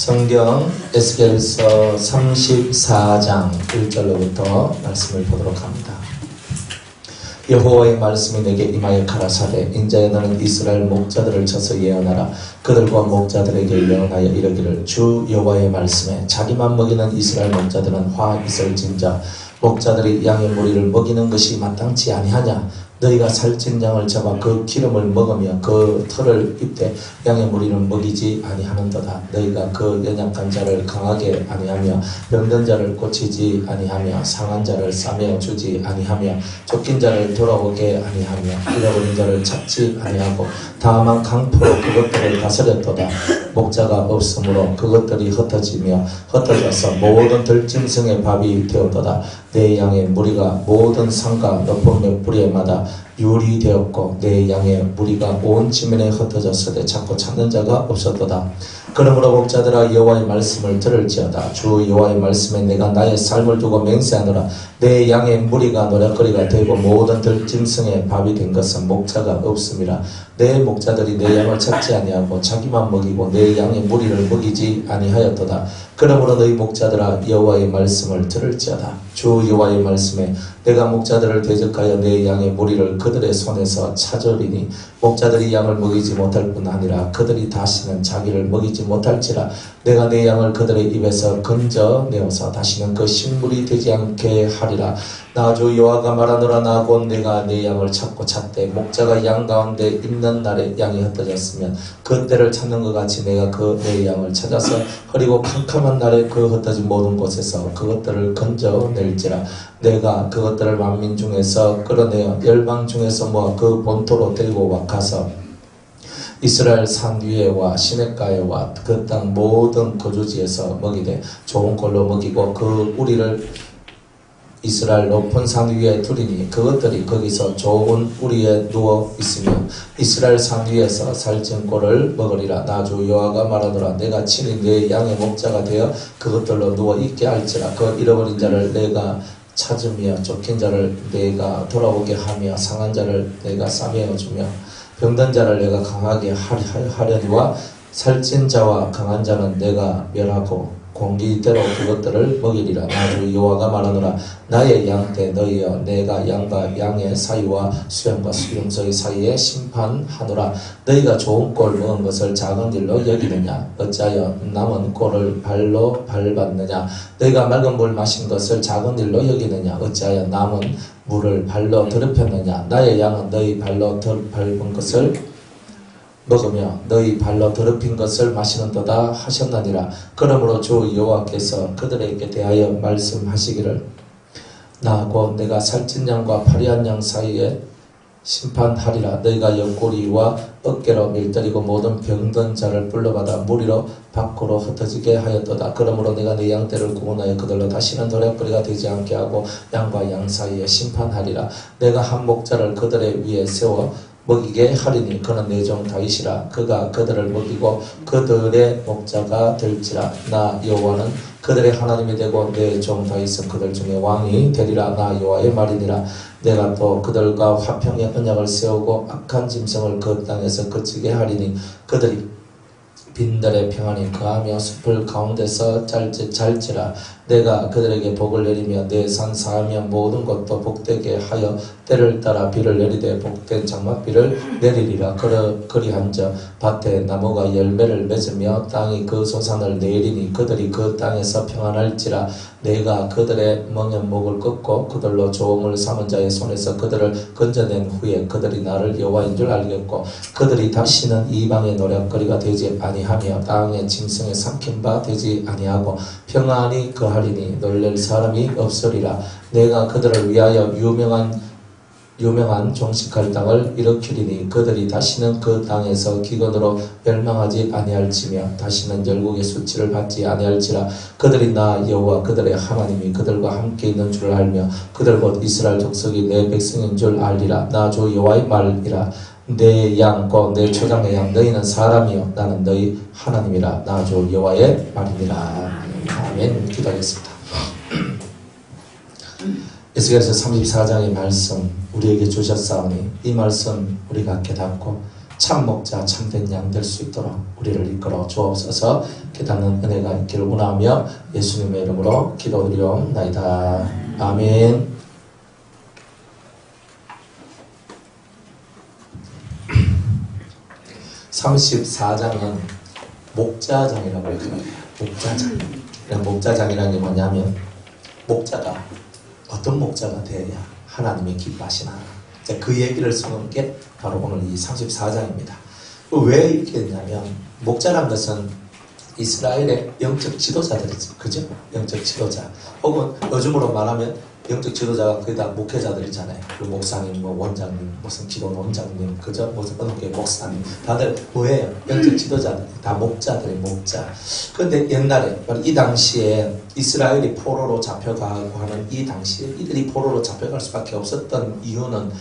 성경 에스겔서 34장 1절로부터 말씀을 보도록 합니다. 여호와의 말씀이 내게 임하여 가라사대 인자여 너는 이스라엘 목자들을 쳐서 예언하라. 그들과 목자들에게 예언하여 이르기를 주 여호와의 말씀에 자기만 먹이는 이스라엘 목자들은 화 있을진저 목자들이 양의 무리를 먹이는 것이 마땅치 아니하냐. 너희가 살찐 양을 잡아 그 기름을 먹으며 그 털을 입되 양의 무리를 먹이지 아니하는도다. 너희가 그 연약한 자를 강하게 아니하며 병든 자를 고치지 아니하며 상한 자를 싸매어 주지 아니하며 쫓긴 자를 돌아오게 아니하며 잃어버린 자를 찾지 아니하고 다만 강포로 그것들을 다스렸도다. 목자가 없으므로 그것들이 흩어지며 흩어져서 모든 들짐승의 밥이 되었도다. 내 양의 무리가 모든 산과 높은 몇 부리에마다 유리되었고 내 양의 무리가 온 지면에 흩어졌으되 찾고 찾는 자가 없었도다. 그러므로 목자들아 여호와의 말씀을 들을지어다. 주 여호와의 말씀에 내가 나의 삶을 두고 맹세하노라. 내 양의 무리가 노략거리가 되고 모든 들짐승의 밥이 된 것은 목자가 없음이라. 내 목자들이 내 양을 찾지 아니하고 자기만 먹이고 내 양의 무리를 먹이지 아니하였도다. 그러므로 너희 목자들아 여호와의 말씀을 들을지어다. 주 여호와의 말씀에 내가 목자들을 대적하여 내 양의 무리를 그들의 손에서 찾으리니 목자들이 양을 먹이지 못할 뿐 아니라 그들이 다시는 자기를 먹이지 못할지라. 내가 내 양을 그들의 입에서 건져내어서 다시는 그 식물이 되지 않게 하리라. 나 주 여호와가 말하노라. 나 곧 내가 내 양을 찾고 찾되 목자가 양 가운데 있는 날에 양이 흩어졌으면 그 때를 찾는 것 같이 내가 그 내 양을 찾아서 흐리고 캄캄한 날에 그 흩어진 모든 곳에서 그것들을 건져낼지라. 내가 그것들을 만민 중에서 끌어내어 열방 중에서 모아 그 본토로 데리고 가서 이스라엘 산 위에와 시냇가에와 그 땅 모든 거주지에서 먹이되 좋은 꼴로 먹이고 그 우리를 이스라엘 높은 산 위에 두리니 그것들이 거기서 좋은 우리에 누워 있으며 이스라엘 산 위에서 살찐 꼴을 먹으리라. 나 주 여호와가 말하노라. 내가 친히 내 양의 목자가 되어 그것들로 누워 있게 할지라. 그 잃어버린 자를 내가 찾으며 쫓긴 자를 내가 돌아오게 하며 상한 자를 내가 싸매어 주며 병든 자를 내가 강하게 하려니와 살찐 자와 강한 자는 내가 멸하고 공기대로 그것들을 먹이리라. 나 주 여호와가 말하노라. 나의 양떼 너희여 내가 양과 양의 사이와 수염과 수염소의 사이에 심판하노라. 너희가 좋은 꼴 먹은 것을 작은 일로 여기느냐. 어찌하여 남은 꼴을 발로 밟았느냐. 너희가 맑은 물 마신 것을 작은 일로 여기느냐. 어찌하여 남은 물을 발로 더럽혔느냐. 나의 양은 너희 발로 밟은 것을 먹으며 너희 발로 더럽힌 것을 마시는도다 하셨나니라. 그러므로 주 여호와께서 그들에게 대하여 말씀하시기를 나 곧 내가 살찐 양과 파리한 양 사이에 심판하리라. 너희가 옆구리와 어깨로 밀들이고 모든 병든 자를 불러받아 무리로 밖으로 흩어지게 하였도다. 그러므로 내가 내 양떼를 구원하여 그들로 다시는 노략거리가 되지 않게 하고 양과 양 사이에 심판하리라. 내가 한 목자를 그들의 위에 세워 먹이게 하리니 그는 내 종 다윗이라. 그가 그들을 먹이고 그들의 목자가 될지라. 나 여호와는 그들의 하나님이 되고 내 종 다윗은 그들 중에 왕이 되리라. 나 여호와의 말이니라. 내가 또 그들과 화평의 언약을 세우고 악한 짐승을 그 땅에서 그치게 하리니 그들이 빈들의 평안이 거하며 숲을 가운데서 잘지라. 내가 그들에게 복을 내리며 내 산 사하며 모든 것도 복되게 하여 때를 따라 비를 내리되 복된 장막비를 내리리라. 그리한저 밭에 나무가 열매를 맺으며 땅이 그 소산을 내리니 그들이 그 땅에서 평안할지라. 내가 그들의 멍에목을 꺾고 그들로 조음을 삼은 자의 손에서 그들을 건져낸 후에 그들이 나를 여호와인 줄 알겠고 그들이 다시는 이방의 노략거리가 되지 아니하며 땅의 짐승에 삼킨 바 되지 아니하고 평안이 거하리니 놀랄 사람이 없으리라. 내가 그들을 위하여 유명한 종식할 땅을 일으키리니 그들이 다시는 그 땅에서 기근으로 멸망하지 아니할지며 다시는 열국의 수치를 받지 아니할지라. 그들이 나 여호와 그들의 하나님이 그들과 함께 있는 줄 알며 그들 곧 이스라엘 족속이 내 백성인 줄 알리라. 나 주 여호와의 말이라. 내 양 곧 내 초장의 양 너희는 사람이요 나는 너희 하나님이라. 나 주 여호와의 말이니라. 아멘. 기도하겠습니다. 에스겔서 34장의 말씀 우리에게 주셨사오니 이 말씀 우리가 깨닫고 참 목자 참된 양 될 수 있도록 우리를 이끌어 주옵소서. 깨닫는 은혜가 있기를 원하며 예수님의 이름으로 기도드리옵나이다. 아멘. (34장은) 목자장이라고 해요. 목자장. 목자장이라는 게 뭐냐면 목자가 어떤 목자가 되어야 하나님의 기뻐하시나, 그 얘기를 쓰는 게 바로 오늘 이 34장입니다. 왜 이렇게 했냐면 목자란 것은 이스라엘의 영적 지도자들이죠. 그죠? 영적 지도자. 혹은 요즘으로 말하면 영적 지도자가 거의 다 목회자들이잖아요. 그 목사님, 뭐 원장님, 무슨 기도 원장님, 그죠? 무슨 어느 게 목사님. 다들 뭐예요? 영적 지도자들. 다 목자들이 목자. 그런데 옛날에, 이 당시에 이스라엘이 포로로 잡혀가고 하는 이 당시에 이들이 포로로 잡혀갈 수밖에 없었던 이유는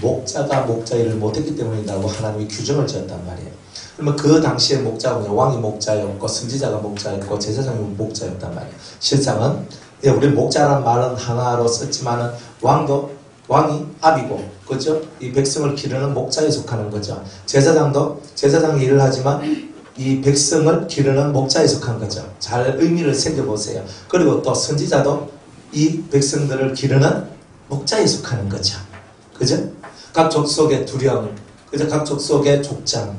목자가 목자 일을 못했기 때문이라고 하나님이 규정을 지었단 말이에요. 그러면 그 당시에 목자가 왕이 목자였고 선지자가 목자였고 제사장이 목자였단 말이에요. 실상은 우리 목자라는 말은 하나로 썼지만은 왕이 압이고, 그죠? 이 백성을 기르는 목자에 속하는 거죠. 제사장도 제사장의 일을 하지만 이 백성을 기르는 목자에 속한 거죠. 잘 의미를 새겨보세요. 그리고 또 선지자도 이 백성들을 기르는 목자에 속하는 거죠. 그죠? 각 족속의 두령, 그죠? 각 족속의 족장.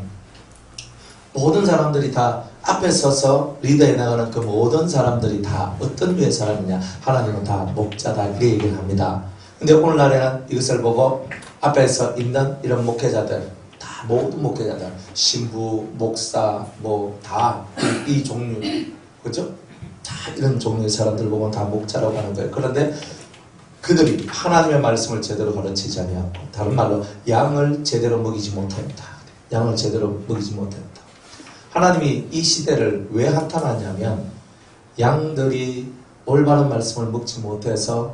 모든 사람들이 다 앞에 서서 리더에 나가는 그 모든 사람들이 다 어떤 류의 사람이냐? 하나님은 다 목자다, 이렇게 얘기를 합니다. 근데 오늘날에는 이것을 보고 앞에서 있는 이런 목회자들, 다 모든 목회자들, 신부, 목사, 뭐 다 이 종류, 그죠? 다 이런 종류의 사람들 보고 다 목자라고 하는 거예요. 그런데 그들이 하나님의 말씀을 제대로 가르치지 않고, 다른 말로 양을 제대로 먹이지 못합니다. 양을 제대로 먹이지 못합니다. 하나님이 이 시대를 왜 한탄하냐면 양들이 올바른 말씀을 먹지 못해서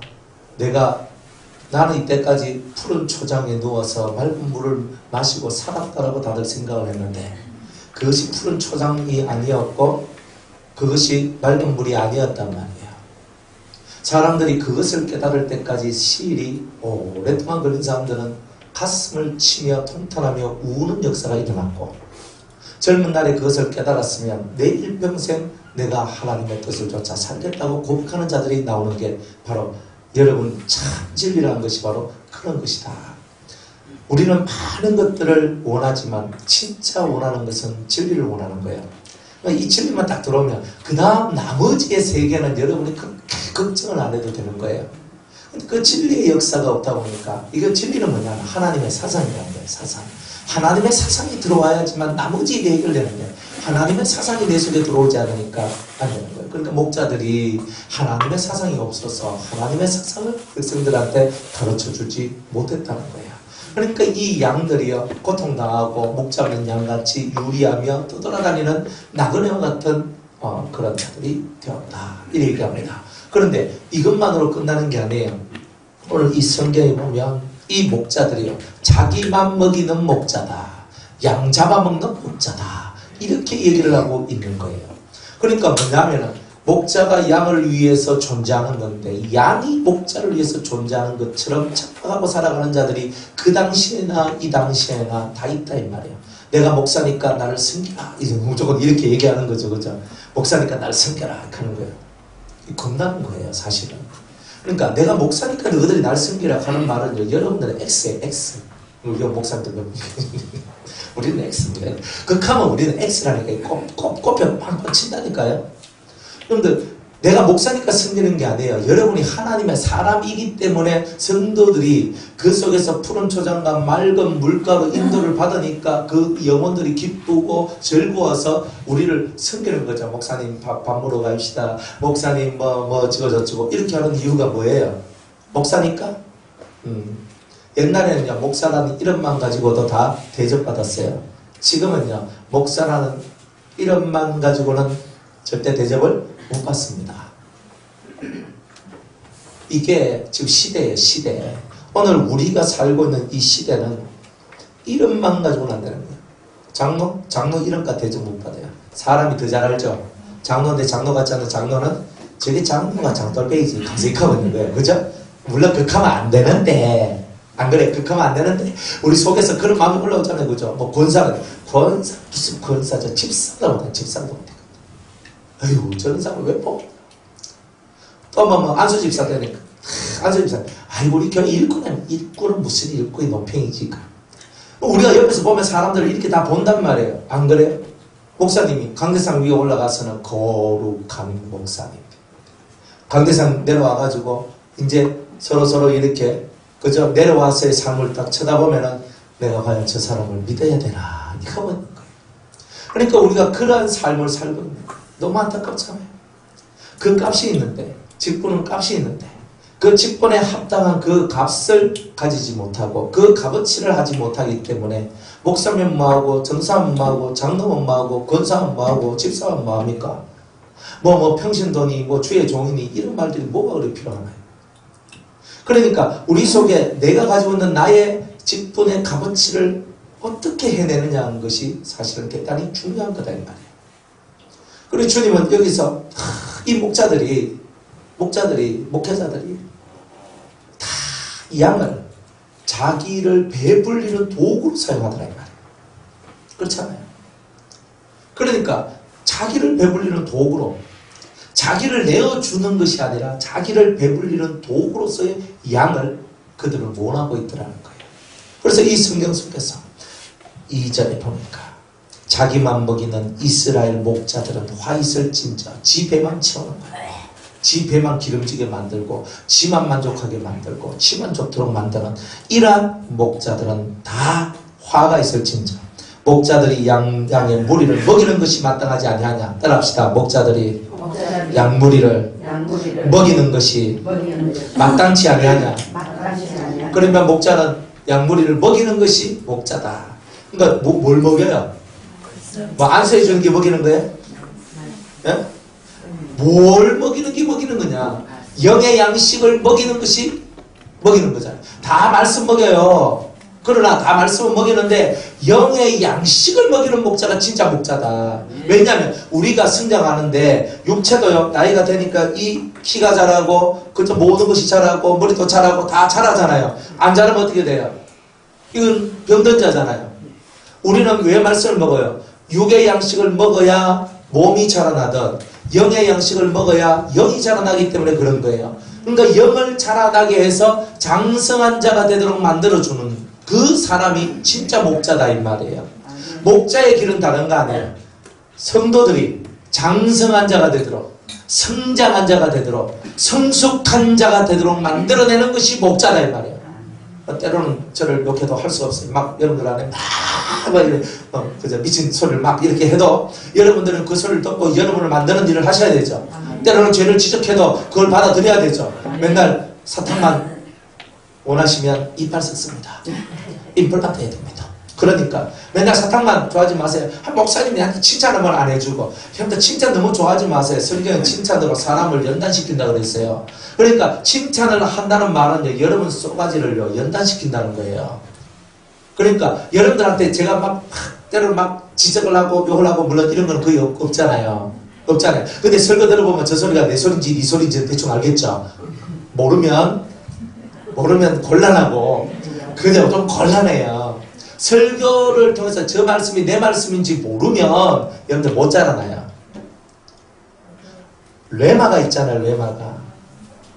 나는 이때까지 푸른 초장에 누워서 맑은 물을 마시고 살았다라고 다들 생각을 했는데 그것이 푸른 초장이 아니었고 그것이 맑은 물이 아니었단 말이에요. 사람들이 그것을 깨달을 때까지 시일이 오랫동안 걸린 사람들은 가슴을 치며 통탄하며 우는 역사가 일어났고, 젊은 날에 그것을 깨달았으면 내 일평생 내가 하나님의 뜻을 쫓아 살겠다고 고백하는 자들이 나오는 게 바로 여러분 참 진리라는 것이 바로 그런 것이다. 우리는 많은 것들을 원하지만 진짜 원하는 것은 진리를 원하는 거예요. 이 진리만 딱 들어오면 그 다음 나머지의 세계는 여러분이 걱정을 안 해도 되는 거예요. 그 진리의 역사가 없다 보니까 이거 진리는 뭐냐면 하나님의 사상이라는 거예요. 사상. 하나님의 사상이 들어와야지만 나머지 일이 해결되는데 하나님의 사상이 내 속에 들어오지 않으니까 안 되는 거예요. 그러니까 목자들이 하나님의 사상이 없어서 하나님의 사상을 백성들한테 가르쳐주지 못했다는 거예요. 그러니까 이 양들이요 고통당하고 목자 없는 양같이 유리하며 떠돌아다니는 나그네와 같은 그런 자들이 되었다, 이렇게 얘기합니다. 그런데 이것만으로 끝나는 게 아니에요. 오늘 이 성경에 보면 이 목자들이요 자기만 먹이는 목자다, 양 잡아먹는 목자다, 이렇게 얘기를 하고 있는 거예요. 그러니까 뭐냐면은 목자가 양을 위해서 존재하는 건데 양이 목자를 위해서 존재하는 것처럼 착각하고 살아가는 자들이 그 당시에나 이 당시에나 다 있다 이 말이에요. 내가 목사니까 나를 섬기라, 무조건 이렇게 얘기하는 거죠. 그죠? 목사니까 나를 섬겨라 하는 거예요. 겁나는 거예요 사실은. 그러니까 내가 목사니까 너희들이 날 섬기라 하는 말은 여러분들은 X예요. X. 우리 목사님들 우리는 X입니다. 극하면 우리는 X라니까 꼽혀 팡팡 친다니까요. 여러분들 내가 목사니까 섬기는 게 아니에요. 여러분이 하나님의 사람이기 때문에 성도들이 그 속에서 푸른 초장과 맑은 물가로 인도를 받으니까 그 영혼들이 기쁘고 즐거워서 우리를 섬기는 거죠. 목사님 밥 먹으러 갑시다. 목사님 뭐 저쩌고 이렇게 하는 이유가 뭐예요? 목사니까? 옛날에는요 목사라는 이름만 가지고도 다 대접받았어요. 지금은요 목사라는 이름만 가지고는 절대 대접을 못 받습니다. 이게 지금 시대예요. 시대. 오늘 우리가 살고 있는 이 시대는 이름만 가지고는 안 되는 거예요. 장로 이름과 대접 못 받아요. 사람이 더 잘 알죠. 장로인데 장로 같지 않은 장로는 저게 장로가 장돌배이지 가색하고 있는 거예요. 그죠? 물론 그렇게 하면 안 되는데 안 그래? 그러면 안 되는데 우리 속에서 그런 마음이 올라오잖아요. 그죠? 뭐 권사 무슨 권사죠? 집사다 집사도 못해. 아유 저런 사람을 왜 뽑아? 또 뭐 안수 집사 되니까 안수 집사 아이고 우리 교회 일꾼은 무슨 일꾼이 논팽이지. 우리가 옆에서 보면 사람들을 이렇게 다 본단 말이에요. 안 그래요? 목사님이 강대상 위에 올라가서는 거룩한 목사님. 강대상 내려와가지고 이제 서로 이렇게 그저 내려와서의 삶을 딱 쳐다보면은 내가 과연 저 사람을 믿어야 되나 이거 보는 거예요. 그러니까 우리가 그러한 삶을 살고 있는 거예요. 너무 안타깝잖아요. 그 값이 있는데 직분은 값이 있는데 그 직분에 합당한 그 값을 가지지 못하고 그 값어치를 하지 못하기 때문에 목사면 뭐하고 전사면 뭐하고 장로면 뭐하고 권사면 뭐하고 집사면 뭐합니까? 뭐 평신도니 뭐 주의 종이니 이런 말들이 뭐가 그렇게 필요하나요? 그러니까 우리 속에 내가 가지고 있는 나의 직분의 값어치를 어떻게 해내느냐 하는 것이 사실은 대단히 중요한 거다 이 말이에요. 그리고 주님은 여기서 이 목회자들이 다 이 양을 자기를 배불리는 도구로 사용하더라 이 말이에요. 그렇잖아요. 그러니까 자기를 배불리는 도구로 자기를 내어주는 것이 아니라 자기를 배불리는 도구로서의 양을 그들은 원하고 있더라는 거예요. 그래서 이 성경 속에서 2절에 보니까 자기만 먹이는 이스라엘 목자들은 화 있을 진저 지 배만 채우는 거예요. 지 배만 기름지게 만들고 지만 만족하게 만들고 지만 좋도록 만드는 이러한 목자들은 다 화가 있을 진저 목자들이 양의 무리를 먹이는 것이 마땅하지 아니하냐. 따라합시다. 목자들이 양무리를 먹이는 것이 마땅치 아니하냐. 그러면 목자는 양무리를 먹이는 것이 목자다. 그러니까 뭘 먹여요? 뭐 안수해 주는 게 먹이는 거예요? 예? 뭘 먹이는 게 먹이는 거냐? 영의 양식을 먹이는 것이 먹이는 거잖아요. 다 말씀 먹여요. 그러나 다 말씀을 먹이는데 영의 양식을 먹이는 목자가 진짜 목자다. 왜냐하면 우리가 성장하는데 육체도요 나이가 되니까 이 키가 자라고 그저 모든 것이 자라고 머리도 자라고 다 자라잖아요. 안 자라면 어떻게 돼요? 이건 병든 자잖아요. 우리는 왜 말씀을 먹어요? 육의 양식을 먹어야 몸이 자라나듯 영의 양식을 먹어야 영이 자라나기 때문에 그런 거예요. 그러니까 영을 자라나게 해서 장성한 자가 되도록 만들어주는 그 사람이 진짜 목자다 이 말이에요. 목자의 길은 다른 거 아니에요. 성도들이 장성한 자가 되도록 성장한 자가 되도록 성숙한 자가 되도록 만들어내는 것이 목자다 이 말이에요. 때로는 저를 욕해도 할 수 없어요. 막 여러분들 안에 막 이렇게 그저 미친 소리를 막 이렇게 해도 여러분들은 그 소리를 듣고 여러분을 만드는 일을 하셔야 되죠. 때로는 죄를 지적해도 그걸 받아들여야 되죠. 맨날 사탕만 원하시면 이빨 썩습니다. 인플 같아야 됩니다. 그러니까 맨날 사탕만 좋아하지 마세요. 한 목사님이 한테 칭찬을 안 해주고 형들 칭찬 너무 좋아하지 마세요. 성경은 칭찬으로 사람을 연단시킨다 그랬어요. 그러니까 칭찬을 한다는 말은 여러분 쏘가지를요 연단시킨다는 거예요. 그러니까 여러분들한테 제가 막 때로는 막 지적을 하고 욕을 하고 물론 이런 건 거의 없잖아요. 근데 설교 들어보면 저 소리가 내 소리인지 네 소리인지 대충 알겠죠. 모르면 곤란하고 그냥 좀 곤란해요. 설교를 통해서 저 말씀이 내 말씀인지 모르면 여러분들 못 자라나요. 레마가 있잖아요. 레마가.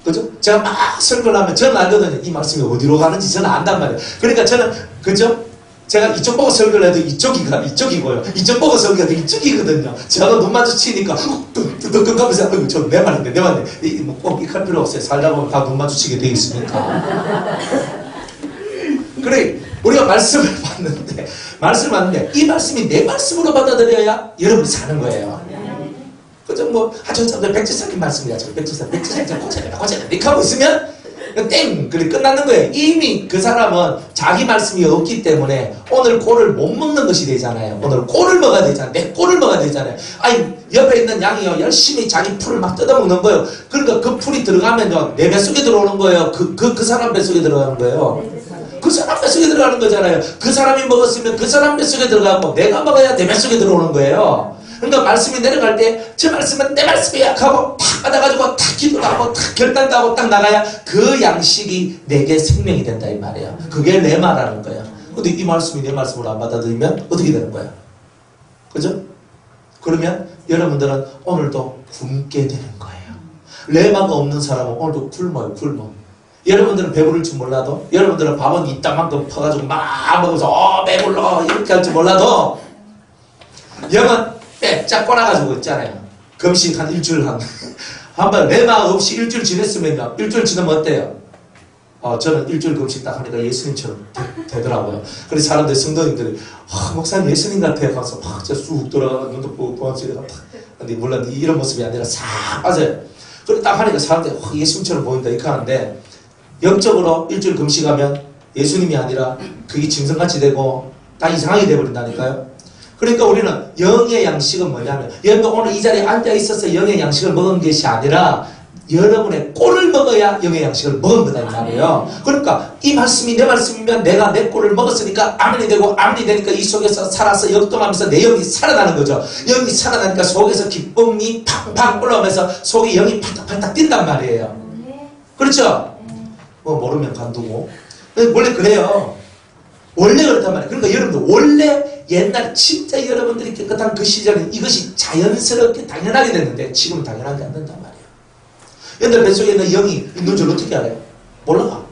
그죠? 제가 막 설교를 하면 저는 알거든요. 이 말씀이 어디로 가는지 저는 안단 말이에요. 그러니까 저는 그죠? 제가 이쪽 보고 설교를 해도 이쪽이고요. 이쪽 보고 설교해도 이쪽이거든요. 제가 눈 마주치니까 뜨뜻 하면서 저 내 말인데 꼭 익할 필요 없어요. 살다 보면 다 눈 마주치게 돼 있으니까. 그래 우리가 말씀을 받는데 이 말씀이 내 말씀으로 받아들여야 여러분이 사는 거예요. 그죠? 저 백지사님 말씀이야. 백지사님 고쳐야 이렇게 하고 있으면 땡! 그래 끝나는 거예요. 이미 그 사람은 자기 말씀이 없기 때문에 오늘 꼴을 못 먹는 것이 되잖아요. 오늘 꼴을 먹어야 되잖아요. 내 꼴을 먹어야 되잖아요. 아니 옆에 있는 양이요 열심히 자기 풀을 막 뜯어먹는 거예요. 그러니까 그 풀이 들어가면 내 뱃속에 들어오는 거예요. 그 사람 뱃속에 들어가는 거예요. 그 사람 뱃속에 들어가는 거잖아요. 그 사람이 먹었으면 그 사람 뱃속에 들어가고 내가 먹어야 내 뱃속에 들어오는 거예요. 그러니까 말씀이 내려갈 때 저 말씀은 내 말씀이야 하고 팍 받아가지고 탁 기도도 하고 탁 결단도 하고 딱 나가야 그 양식이 내게 생명이 된다 이 말이에요. 그게 레마라는 거야. 근데 이 말씀이 내 말씀을 안 받아들이면 어떻게 되는 거야? 그죠? 그러면 여러분들은 오늘도 굶게 되는 거예요. 레마가 없는 사람은 오늘도 굶어요. 굶어. 여러분들은 배부를 줄 몰라도, 여러분들은 밥은 이따만큼 퍼가지고 막 먹으면서 배불러 이렇게 할 줄 몰라도 영은 쫙 꼬라가지고 있잖아요. 금식 한 일주일 한번 레마 없이 일주일 지냈으면요. 일주일 지나면 어때요? 저는 일주일 금식 딱 하니까 예수님처럼 되더라고요. 그래서 사람들, 성도님들이 목사님 예수님 같아요. 가서 막 쑥 돌아가 눈도 보고 보암시가 탁. 근데 물론 이런 모습이 아니라 싹 빠져요. 그래 딱 하니까 사람들이 예수님처럼 보인다 이렇게 하는데 영적으로 일주일 금식하면 예수님이 아니라 그게 짐승같이 되고 다 이상하게 돼버린다니까요. 그러니까 우리는 영의 양식은 뭐냐면, 여러분 오늘 이 자리에 앉아있어서 영의 양식을 먹은 것이 아니라 여러분의 꼴을 먹어야 영의 양식을 먹은 거다 이 말이에요. 그러니까 이 말씀이 내 말씀이면 내가 내 꼴을 먹었으니까 아멘이 되고, 아멘이 되니까 이 속에서 살아서 역동하면서 내 영이 살아나는 거죠. 영이 살아나니까 속에서 기쁨이 팡팡 올라오면서 속에 영이 팔딱팔딱 뛴단 말이에요. 그렇죠? 모르면 간두고. 원래 그래요. 원래 그렇단 말이에요. 그러니까 여러분들 원래 옛날 진짜 여러분들이 깨끗한 그 시절에 이것이 자연스럽게 당연하게 됐는데 지금은 당연하게 안 된단 말이에요. 옛날 뱃속에 있는 영이 있는 줄 어떻게 알아요? 몰라.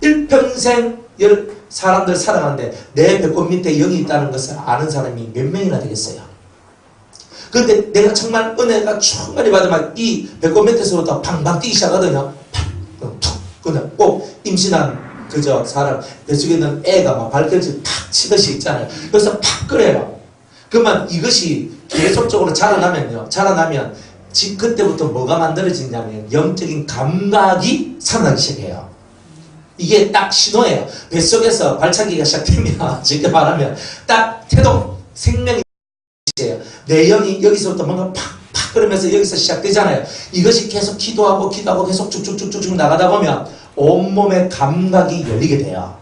일평생 사람들 살아가는데 내 배꼽 밑에 영이 있다는 것을 아는 사람이 몇 명이나 되겠어요. 그런데 내가 정말 은혜가 충만히 받으면 이 배꼽 밑에서부터 팡팡 뛰기 시작하거든요. 툭 그냥 꼭 임신한 그저 사람 뱃속에 있는 애가 막 발걸음질 탁 치듯이 있잖아요. 그래서 팍 끓여요. 그러면 이것이 계속적으로 자라나면요. 자라나면 그때부터 뭐가 만들어지냐면 영적인 감각이 살아나기 시작해요. 이게 딱 신호예요. 뱃속에서 발차기가 시작되면 쉽게 말하면 딱 태동 생명이 시작해요. 내 영이 여기서부터 뭔가 팍팍 그러면서 여기서 시작되잖아요. 이것이 계속 기도하고 계속 쭉쭉쭉쭉 나가다 보면 온몸의 감각이 열리게 돼요.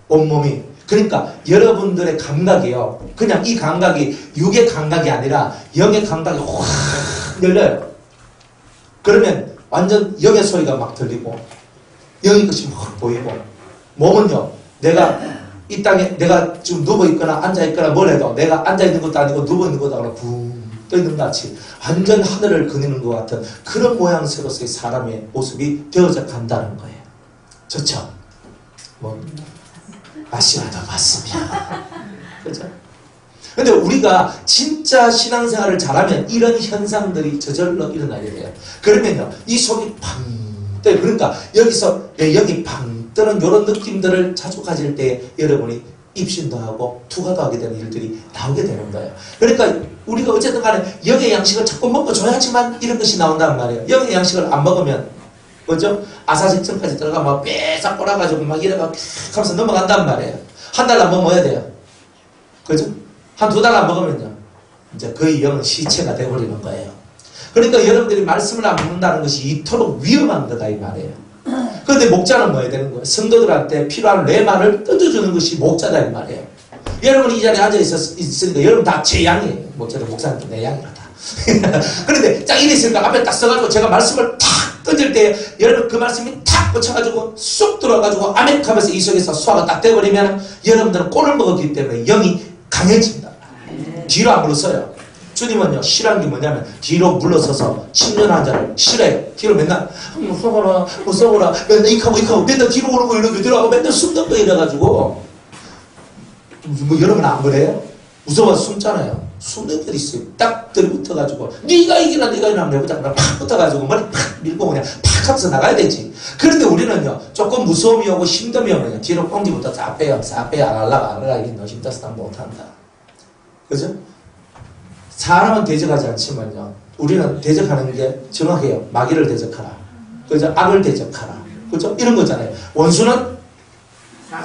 온몸이. 그러니까 여러분들의 감각이요. 그냥 이 감각이 육의 감각이 아니라 영의 감각이 확 열려요. 그러면 완전 영의 소리가 막 들리고 영의 것이 막 보이고 몸은요. 내가 이 땅에 내가 지금 누워있거나 앉아있거나 뭘 해도 내가 앉아있는 것도 아니고 누워있는 것도 아니고 붕 떠있는 것 같이 완전 하늘을 거니는 것 같은 그런 모양새로서의 사람의 모습이 되어져 간다는 거예요. 좋죠? 아시아도 맞습니다. 그죠? 근데 우리가 진짜 신앙생활을 잘하면 이런 현상들이 저절로 일어나게 돼요. 그러면요, 이 속이 팡 떠요. 그러니까 여기서 내 영이 팡 뜨는 이런 느낌들을 자주 가질 때 여러분이 입신도 하고 투과도 하게 되는 일들이 나오게 되는 거예요. 그러니까 우리가 어쨌든 간에 영의 양식을 자꾸 먹어줘야지만 이런 것이 나온단 말이에요. 영의 양식을 안 먹으면 뭐죠? 아사직전까지 들어가 막 빼싹 꼬라가지고 막 이래가 하면서 넘어간단 말이에요. 한 달 안 먹으면 뭐 해야 돼요? 그죠? 한 두 달 안 먹으면요. 이제 거의 영은 시체가 돼버리는 거예요. 그러니까 여러분들이 말씀을 안 먹는다는 것이 이토록 위험한 거다 이 말이에요. 그런데 목자는 뭐 해야 되는 거예요? 성도들한테 필요한 레마를 뜯어주는 것이 목자다 이 말이에요. 여러분이 이 자리에 앉아 있으니까 여러분 다 제 양이에요. 목자는 내 양이다. 그런데 딱 이랬으니까 앞에 딱 써가지고 제가 말씀을 탁 던질 때 여러분 그 말씀이 탁 꽂혀가지고 쑥 들어가지고 아멘 하면서 이 속에서 소화가 딱 돼버리면 여러분들은 꼴을 먹었기 때문에 영이 강해집니다. 뒤로 안 물러서요. 주님은요 싫어하는 게 뭐냐면 뒤로 물러서서 10년 한 자를 싫어해요. 뒤로 맨날 무서워라 맨날 이카고 맨날 뒤로 오르고 이러고 들어가고 맨날 숨는 거 이래가지고 뭐 여러분 안 그래요? 무서워서 숨잖아요. 숨는 게 있어요. 딱 들이붙어가지고 네가 이기나 내보자 팍 붙어가지고 머리 팍 밀고 그냥 팍 하면서 나가야 되지. 그런데 우리는요 조금 무서움이 오고 힘듦이 오면 뒤로 꽁지부터 싹 빼요. 안 하려고 이게 너 힘들어서 못한다. 그죠? 사람은 대적하지 않지만요 우리는 대적하는 게 정확해요. 마귀를 대적하라. 그죠? 악을 대적하라. 그죠? 이런 거잖아요. 원수는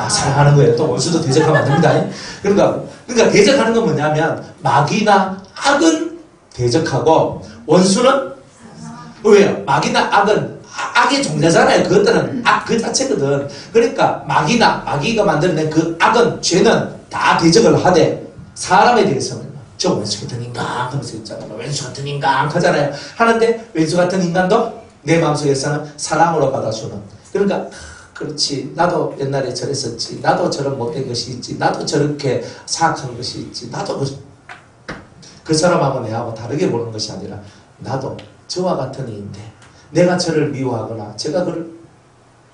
사랑하는 거예요. 또 원수도 대적하면 안 됩니다. 그러니까 대적하는 건 뭐냐면 마귀나 악은 대적하고 원수는 왜요? 마귀나 악은 악의 종자잖아요. 그것들은 악 그 자체거든. 그러니까 마귀가 만들어낸 그 악은 죄는 다 대적을 하되 사람에 대해서는 저 왼수 같은 인간 하면서 있잖아요. 왼수 같은 인간 하잖아요. 하는데 왼수 같은 인간도 내 마음속에서는 사랑으로 받아주는. 그러니까 그렇지, 나도 옛날에 저랬었지, 나도 저런 못된 것이 있지, 나도 저렇게 사악한 것이 있지, 나도 그 사람하고 내하고 다르게 보는 것이 아니라 나도 저와 같은 이인데 내가 저를 미워하거나 제가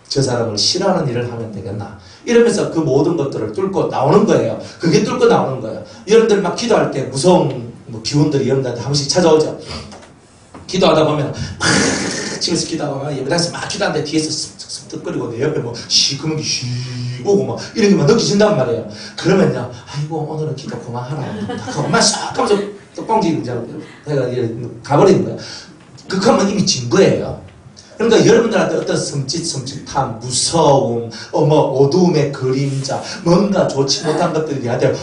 저 사람을 싫어하는 일을 하면 되겠나, 이러면서 그 모든 것들을 뚫고 나오는 거예요. 그게 뚫고 나오는 거예요. 여러분들 막 기도할 때 무서운 기운들이 여러분들한테 한 번씩 찾아오죠. 기도하다 보면 막 집에서 기도하면 예배당에서 막 기도하는데 뒤에서 쓱쓱쓱거리고 내 옆에 뭐 시커멓게 쉬 오고 막 이런 게막 느껴진단 말이에요. 그러면요, 아이고 오늘은 기도 그만하라 하고 막 싹 하면서 뚜껑지 이제 가버리는 거예요. 그하면 이미 진 거예요. 그러니까 여러분들한테 어떤 섬찟함, 무서움, 어두움의 그림자, 뭔가 좋지 못한 것들이 내한테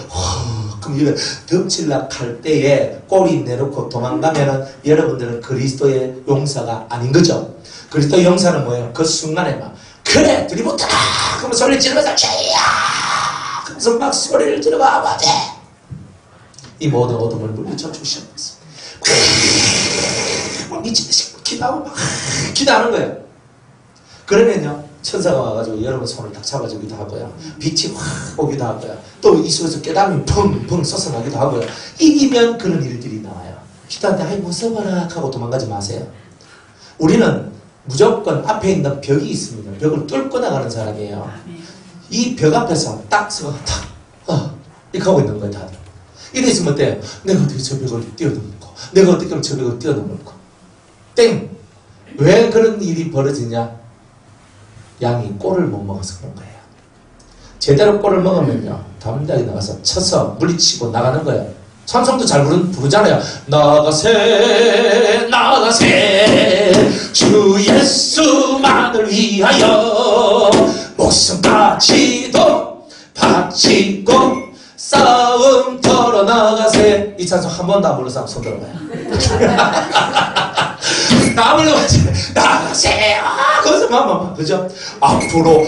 그럼 이거 덮칠락 할 때에 꼬리 내놓고 도망가면은 여러분들은 그리스도의 용사가 아닌 거죠. 그리스도의 용사는 뭐예요? 그 순간에 막 그래 들이붙어라 그러면 소리를 지르면서 죄야 그래서 막 소리를 지르고 아버지 이 모든 어둠을 물리쳐 주시옵소서. 막 미친듯이 기도하고 막 기도하는 거예요. 그러면요 천사가 와가지고 여러분 손을 딱 잡아주기도 하고요, 빛이 확 오기도 하고요, 또 이 속에서 깨달음이 펑펑 솟아나기도 하고요. 이기면 그런 일들이 나와요. 기도할 때 아이 무서워라 하고 도망가지 마세요. 우리는 무조건 앞에 있는 벽이 있습니다. 벽을 뚫고 나가는 사람이에요. 이 벽 앞에서 딱 서서 딱 이렇게 하고 있는 거예요. 다들 이래 있으면 어때요? 내가 어떻게 저 벽을 뛰어넘고, 내가 어떻게 저 벽을 뛰어넘을까? 땡! 왜 그런 일이 벌어지냐? 양이 꼴을 못 먹어서 그런 거예요. 제대로 꼴을 먹으면요 담대하게 나가서 쳐서 물리치고 나가는 거예요. 찬송도 잘 부르잖아요. 나가세 나가세 주 예수만을 위하여 목숨까지도 바치고 싸움 털어 나가세. 이 찬송 한 번도 안 부른 사람 손 들어봐요. 나 불러가지 나가세 거기서 막 그죠? 앞으로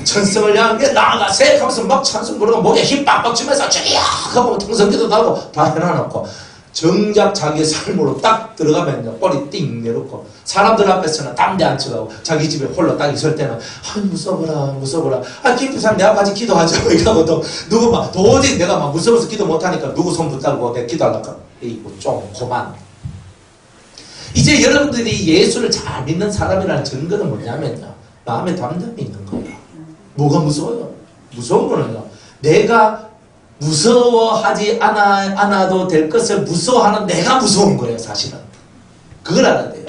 천성을 향해 나가세 하면서 막 찬송 부르고 목에 힘 빡빡 주면서 주야 하고 통성기도 하고 다 해놔놓고 정작 자기의 삶으로 딱 들어가면요 꼬리 띵 내놓고 사람들 앞에서는 담대 안 쳐가고 자기 집에 홀로 딱 있을 때는 아 무서워라 김부사님 내가 같이 기도하죠 이러고 누구 막 도저히 내가 막 무서워서 기도 못하니까 누구 손 붙들고 내가 기도하려고 이거 좀 그만. 이제 여러분들이 예수를 잘 믿는 사람이라는 증거는 뭐냐면요 마음에 담담이 있는 거예요. 뭐가 무서워요? 무서운 거는요 내가 무서워하지 않아도 될 것을 무서워하는 내가 무서운 거예요. 사실은 그걸 알아야 돼요.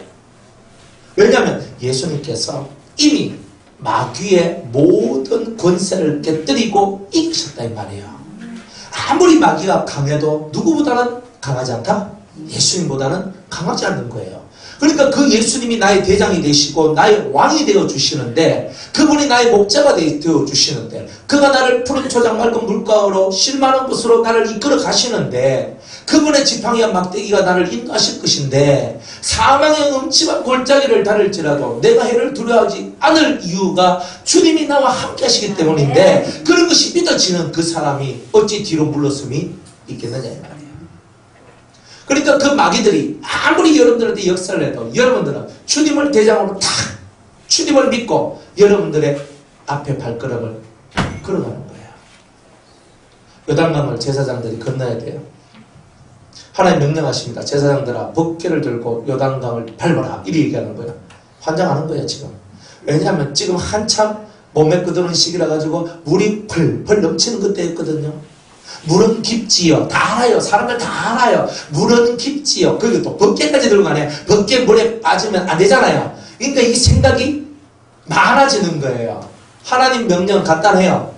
왜냐하면 예수님께서 이미 마귀의 모든 권세를 깨뜨리고 이기셨다 이 말이에요. 아무리 마귀가 강해도 누구보다는 강하지 않다? 예수님보다는 강하지 않는 거예요. 그러니까 그 예수님이 나의 대장이 되시고 나의 왕이 되어 주시는데, 그분이 나의 목자가 되어 주시는데, 그가 나를 푸른 초장 맑은 물가로 실만한 곳으로 나를 이끌어 가시는데, 그분의 지팡이와 막대기가 나를 인도하실 것인데, 사망의 음침한 골짜기를 다를지라도 내가 해를 두려워하지 않을 이유가 주님이 나와 함께 하시기 때문인데, 그런 것이 믿어지는 그 사람이 어찌 뒤로 물러섬이 있겠느냐 이 말이에요. 그러니까 그 마귀들이 아무리 여러분들한테 역사를 해도 여러분들은 주님을 대장으로 탁 주님을 믿고 여러분들의 앞에 발걸음을 걸어가는 거예요. 요단강을 제사장들이 건너야 돼요. 하나님 명령하십니다. 제사장들아 법궤를 들고 요단강을 밟아라 이렇게 얘기하는 거예요. 환장하는 거예요 지금. 왜냐하면 지금 한참 몸에 끄드는 시기라 가지고 물이 펄펄 넘치는 그때였거든요. 물은 깊지요. 다 알아요. 사람들 다 알아요. 물은 깊지요. 그리고 또 법궤까지 들고 가네. 법궤 물에 빠지면 안 되잖아요. 그러니까 이 생각이 많아지는 거예요. 하나님 명령 간단해요.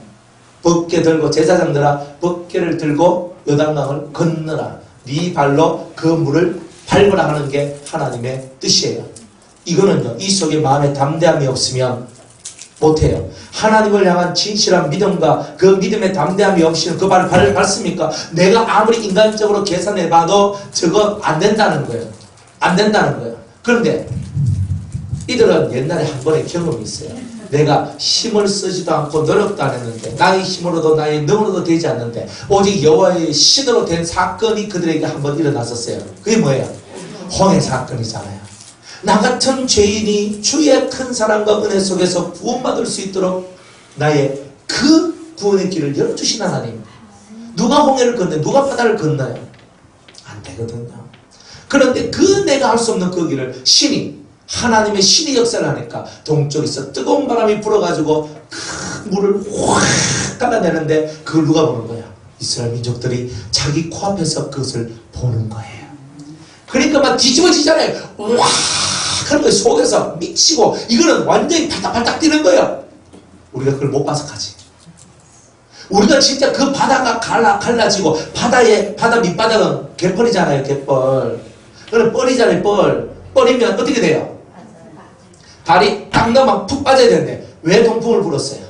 법궤 들고 제사장들아 법궤를 들고 요단강을 건너라. 네 발로 그 물을 밟으라 하는 게 하나님의 뜻이에요. 이거는요 이 속에 마음에 담대함이 없으면 못해요. 하나님을 향한 진실한 믿음과 그 믿음의 담대함이 없이는 그 발을 밟습니까? 내가 아무리 인간적으로 계산해봐도 저거 안 된다는 거예요. 안 된다는 거예요. 그런데 이들은 옛날에 한 번의 경험이 있어요. 내가 힘을 쓰지도 않고 노력도 안 했는데 나의 힘으로도 나의 능으로도 되지 않는데 오직 여호와의 신으로 된 사건이 그들에게 한번 일어났었어요. 그게 뭐예요? 홍해 사건이잖아요. 나 같은 죄인이 주의 큰 사랑과 은혜 속에서 구원받을 수 있도록 나의 그 구원의 길을 열어주신 하나님. 누가 홍해를 건너요? 누가 바다를 건너요? 안 되거든요. 그런데 그 내가 할 수 없는 그 길을 신이, 하나님의 신이 역사를 하니까 동쪽에서 뜨거운 바람이 불어가지고 큰 물을 확 깔아내는데 그걸 누가 보는 거야? 이스라엘 민족들이 자기 코앞에서 그것을 보는 거예요. 그러니까 막 뒤집어지잖아요. 와 하는 거예요. 속에서 미치고 이거는 완전히 발딱발딱 뛰는 거예요. 우리가 그걸 못 봐서 가지. 우리가 진짜 그 바다가 갈라지고 바다 밑바닥은 갯벌이잖아요. 갯벌. 그럼 뻘이잖아요. 뻘이면 어떻게 돼요? 발이 딱 넘어 푹 빠져야 되는데 왜 동풍을 불었어요?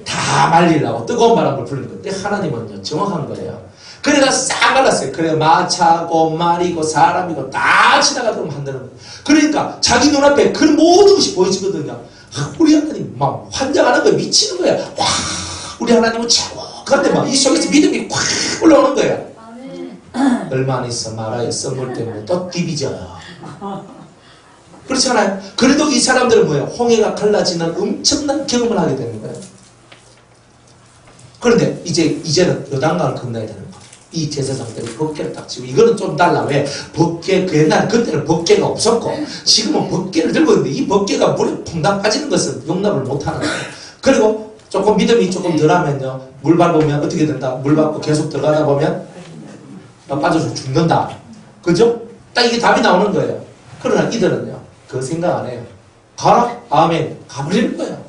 다 말리려고 뜨거운 바람을 불는 거예요. 근데 하나님은요 정확한 거예요. 그래가 싹 말랐어요. 그래 마차고 말이고 사람이고 다 지나가도록 만드는 거예요. 그러니까 자기 눈앞에 그 모든 것이 보여지거든요. 우리 하나님 막 환장하는 거예요. 미치는 거예요. 와 우리 하나님은 최고. 그런데 막 이 속에서 믿음이 확 올라오는 거예요. 얼마 안 있어 마라의 썰물 때문에 또 디비져요. 그렇잖아요. 그래도 이 사람들은 뭐예요? 홍해가 갈라지는 엄청난 경험을 하게 되는 거예요. 그런데 이제는 요단강을 건너야 되는 거예요. 이 제사장들이 법궤를 딱 지고 이거는 좀 달라. 왜? 법궤 옛날 그때는 법궤가 없었고 지금은 법궤를 들고 있는데 이 법궤가 물에 퐁당 빠지는 것은 용납을 못하는 거예요. 그리고 조금 믿음이 조금 덜하면요 물 밟으면 어떻게 된다? 물 밟고 계속 들어가다 보면 빠져서 죽는다. 그죠? 딱 이게 답이 나오는 거예요. 그러나 이들은요 그 생각 안 해요. 가라 아멘 가버리는 거예요.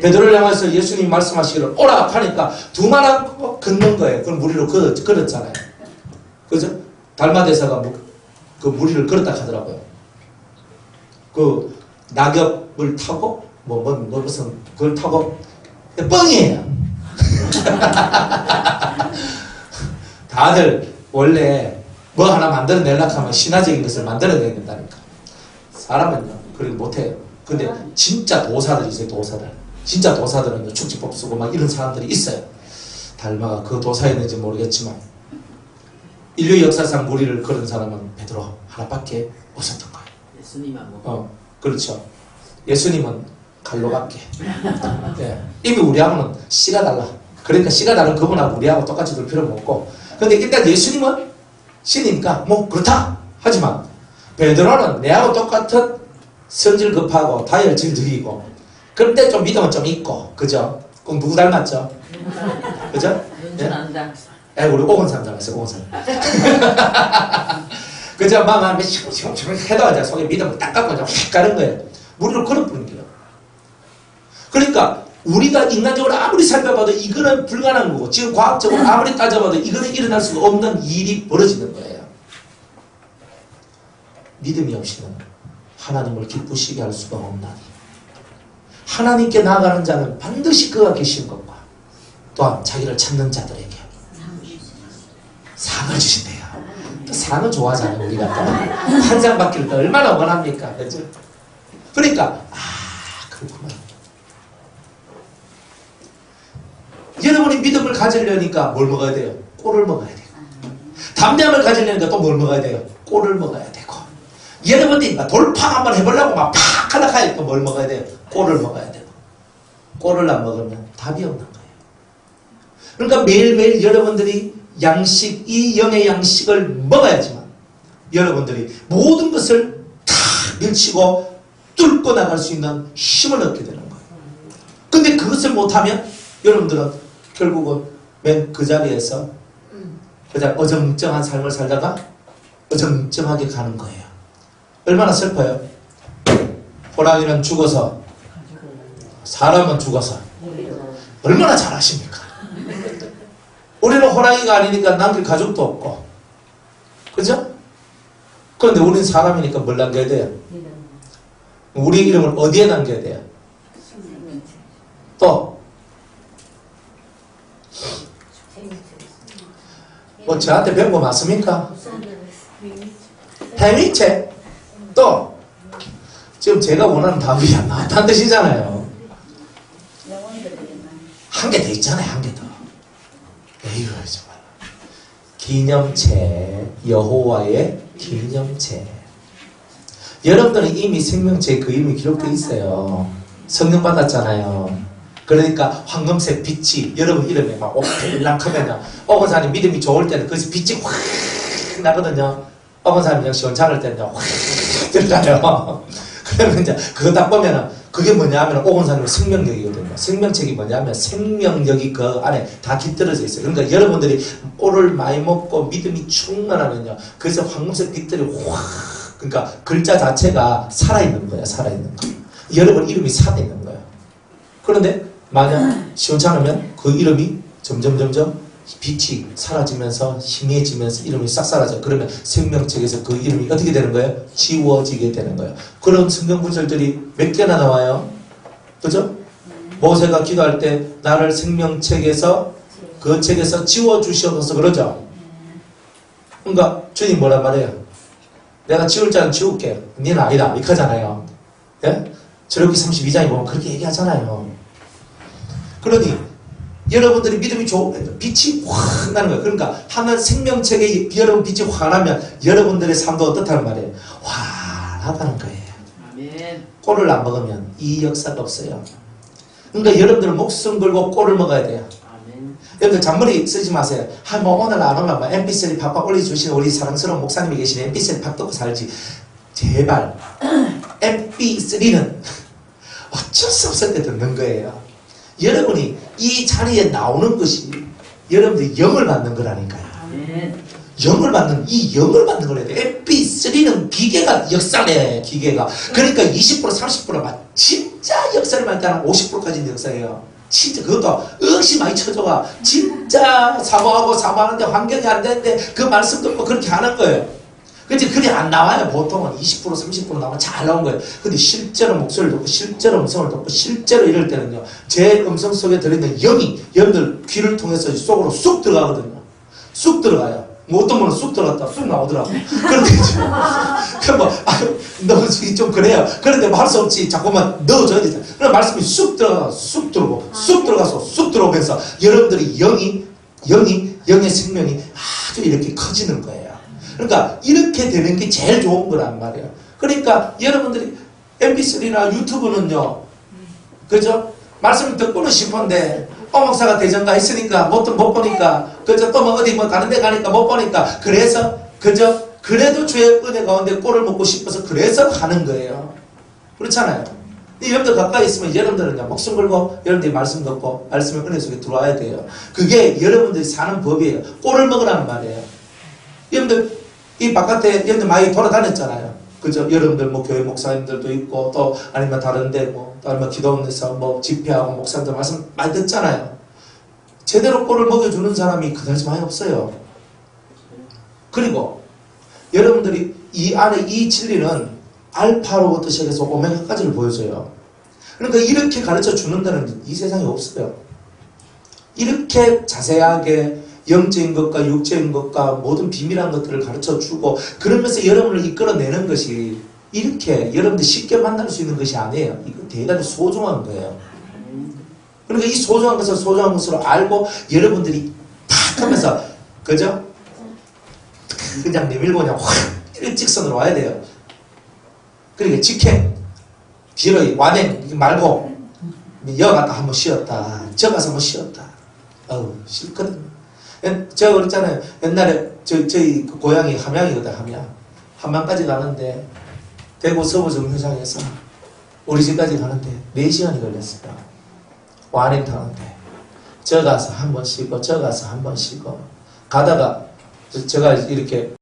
베드로를 향해서 예수님이 말씀하시기를 오라 하니까 두 마라 걷는 거예요. 그걸 무리로 걸었잖아요. 그죠? 달마대사가 그 무리를 걸었다 하더라고요. 그 낙엽을 타고 무슨 그걸 타고 뻥이에요. 다들 원래 뭐 하나 만들어내려고 하면 신화적인 것을 만들어내야 된다니까. 사람은요 그렇게 못해요. 근데 진짜 도사들이 있어요. 도사들. 진짜 도사들은 축지법 쓰고 막 이런 사람들이 있어요. 달마가 그 도사였는지 모르겠지만 인류 역사상 무리를 걸은 사람은 베드로 하나밖에 없었던 거예요. 예수님만 먹고. 그렇죠. 예수님은 갈로밖에. 네. 이미 우리하고는 씨가 달라. 그러니까 씨가 다른 그분하고 우리하고 똑같이 될 필요는 없고. 근데 일단 예수님은 신이니까 뭐 그렇다 하지만 베드로는 내하고 똑같은 성질 급하고 다혈질적이고 그런데 좀 믿음은 좀 있고 그죠? 꼭 누구 닮았죠? 그죠? 연준한다. 예? 우리 오건삼 닮았어요. 오건삼. 그죠? 막 시금시금 해도 이제 속에 믿음을 딱 갖고 확 가는 거예요. 무리를 걸어버린 거예요. 그러니까 우리가 인간적으로 아무리 살펴봐도 이거는 불가능한 거고 지금 과학적으로 아무리 따져봐도 이거는 일어날 수가 없는 일이 벌어지는 거예요. 믿음이 없이는 하나님을 기쁘시게 할 수가 없나니 하나님께 나아가는 자는 반드시 그가 계신 것과 또한 자기를 찾는 자들에게 상을 주신대요. 또 상을 좋아하잖아요. 우리가 또 한 상 받기를 또 얼마나 원합니까? 그렇죠? 그러니까 그렇구나. 여러분이 믿음을 가지려니까 뭘 먹어야 돼요? 꿀을 먹어야 돼요. 담대함을 가지려니까 또 뭘 먹어야 돼요? 꿀을 먹어야 되고 여러분이 돌파 한번 해보려고 막 팍 하려고 하니까 뭘 먹어야 돼요? 꿀을 먹어야 되고 꿀을 안 먹으면 답이 없는 거예요. 그러니까 매일매일 여러분들이 양식, 이 영의 양식을 먹어야지만 여러분들이 모든 것을 다 밀치고 뚫고 나갈 수 있는 힘을 얻게 되는 거예요. 근데 그것을 못하면 여러분들은 결국은 맨 그 자리에서 그냥 어정쩡한 삶을 살다가 어정쩡하게 가는 거예요. 얼마나 슬퍼요. 호랑이는 죽어서 사람은 죽어서 얼마나 잘하십니까? 우리는 호랑이가 아니니까 남길 가족도 없고 그죠? 그런데 우리는 사람이니까 뭘 남겨야 돼요? 우리 이름을 어디에 남겨야 돼요? 또 뭐 저한테 배운 거 맞습니까? 해미체 또 지금 제가 원하는 답이 안 나왔다는 뜻이잖아요. 한 개 더 있잖아요. 한 개 더. 에이구 정말. 기념체. 여호와의 기념체. 여러분들은 이미 생명체에 그 이름이 기록되어 있어요. 성령 받았잖아요. 그러니까 황금색 빛이 여러분 이름에 막 오필락하면 어건사님 믿음이 좋을 때는 거기서 빛이 확 나거든요. 어건사님 그냥 시원찮을 때는 확 들어가요. 그러면 이제 그거 딱 보면은 그게 뭐냐 하면 어건사님의 생명력이거든요. 생명책이 뭐냐면 생명력이 그 안에 다 깃들어져 있어요. 그러니까 여러분들이 꿀을 많이 먹고 믿음이 충만하면요. 그래서 황금색 빛들이 확 그러니까 글자 자체가 살아있는 거야. 살아있는 거. 여러분 이름이 살아있는 거예요. 그런데 만약 시원찮으면 그 이름이 점점 빛이 사라지면서 희미해지면서 이름이 싹 사라져. 그러면 생명책에서 그 이름이 어떻게 되는 거예요? 지워지게 되는 거예요. 그런 성경 구절들이 몇 개나 나와요? 그죠? 모세가 기도할 때 나를 생명책에서 그 책에서 지워주시옵소서 그러죠? 그러니까 주님 뭐란 말이에요? 내가 지울 자는 지울게. 니는 아니다. 이렇게 하잖아요. 예? 저렇게 32장에 보면 그렇게 얘기하잖아요. 그러니 여러분들이 믿음이 좋으면 빛이 확 나는 거예요. 그러니까 하나님 생명책에 여러분 빛이 확 나면 여러분들의 삶도 어떻다는 말이에요? 환하다는 거예요. 아멘. 꿀을 안 먹으면 이 역사가 없어요. 그러니까 여러분들은 목숨 걸고 꿀을 먹어야 돼요. 아멘. 여러분들 잔머리 쓰지 마세요. 뭐 오늘 안 오면 뭐 mp3 팍팍 올려주시는 우리 사랑스러운 목사님이 계시네. mp3 팍 듣고 살지. 제발 mp3는 어쩔 수 없을 때 듣는 거예요. 여러분이 이 자리에 나오는 것이 여러분들이 영을 받는 거라니까요. 아멘. 영을 받는, 이 영을 받는 거래요. mp3는 기계가 역사네, 기계가. 그러니까 20% 30%만 진짜 역사를 말할 때는 50%까지는 역사예요. 진짜 그것도 억시 많이 쳐줘가 진짜 사모하는데 환경이 안 되는데 그 말씀 듣고 그렇게 하는 거예요. 그치? 그게 안 나와요. 보통은 20% 30% 나오면 잘 나온 거예요. 근데 실제로 목소리를 듣고 실제로 음성을 듣고 실제로 이럴 때는요. 제 음성 속에 들어있는 영이 여러분들 귀를 통해서 속으로 쑥 들어가거든요. 쑥 들어가요. 뭐 어떤 분은 쑥 들어갔다 쑥 나오더라고. 그런데 너무 좀 그래요. 그런데 뭐 할 수 없지. 자꾸만 넣어줘야 되잖아. 그럼 말씀이 쑥 들어가 쑥 들어오고 쑥 들어가서 쑥 들어오면서 여러분들이 영의 생명이 아주 이렇게 커지는 거예요. 그러니까 이렇게 되는 게 제일 좋은 거란 말이에요. 그러니까 여러분들이 mp3나 유튜브는요. 그죠? 말씀 듣고는 싶은데 목사가 대전가 했으니까 못 보니까 그죠? 또 뭐 어디 뭐 다른 데 가니까 못 보니까 그래서 그죠? 그래도 주의 은혜 가운데 꿀을 먹고 싶어서 그래서 하는 거예요. 그렇잖아요. 여러분들 가까이 있으면 여러분들은 그냥 목숨 걸고 여러분들이 말씀 듣고 말씀의 은혜 속에 들어와야 돼요. 그게 여러분들이 사는 법이에요. 꿀을 먹으라는 말이에요. 여러분들 이 바깥에 여러분들 많이 돌아다녔잖아요. 그죠? 여러분들 뭐 교회 목사님들도 있고 또 아니면 다른데 뭐 아니면 기도원에서 뭐 집회하고 목사님들 말씀 많이 듣잖아요. 제대로 꿀을 먹여주는 사람이 그다지 많이 없어요. 그리고 여러분들이 이 안에 이 진리는 알파로부터 시작해서 오메가까지를 보여줘요. 그러니까 이렇게 가르쳐 주는 데는 이 세상에 없어요. 이렇게 자세하게 영적인 것과 육적인 것과 모든 비밀한 것들을 가르쳐 주고 그러면서 여러분을 이끌어내는 것이 이렇게 여러분들 쉽게 만날 수 있는 것이 아니에요. 이거 대단히 소중한 거예요. 그러니까 이 소중한 것을 소중한 것으로 알고 여러분들이 탁 하면서 그죠? 그냥 내밀고 그냥 확 일직선으로 와야 돼요. 그러니까 직행 뒤로 완행 말고 여 갔다 한번 쉬었다 저 가서 한번 쉬었다. 어우 싫거든. 제가 그랬잖아요. 옛날에 저희 그 고향이 함양이거든. 함양까지 가는데 대구 서부 정류장에서 우리 집까지 가는데 4시간이 걸렸어요. 완행 타는데 저 가서 한 번 쉬고 저 가서 한 번 쉬고 가다가 제가 이렇게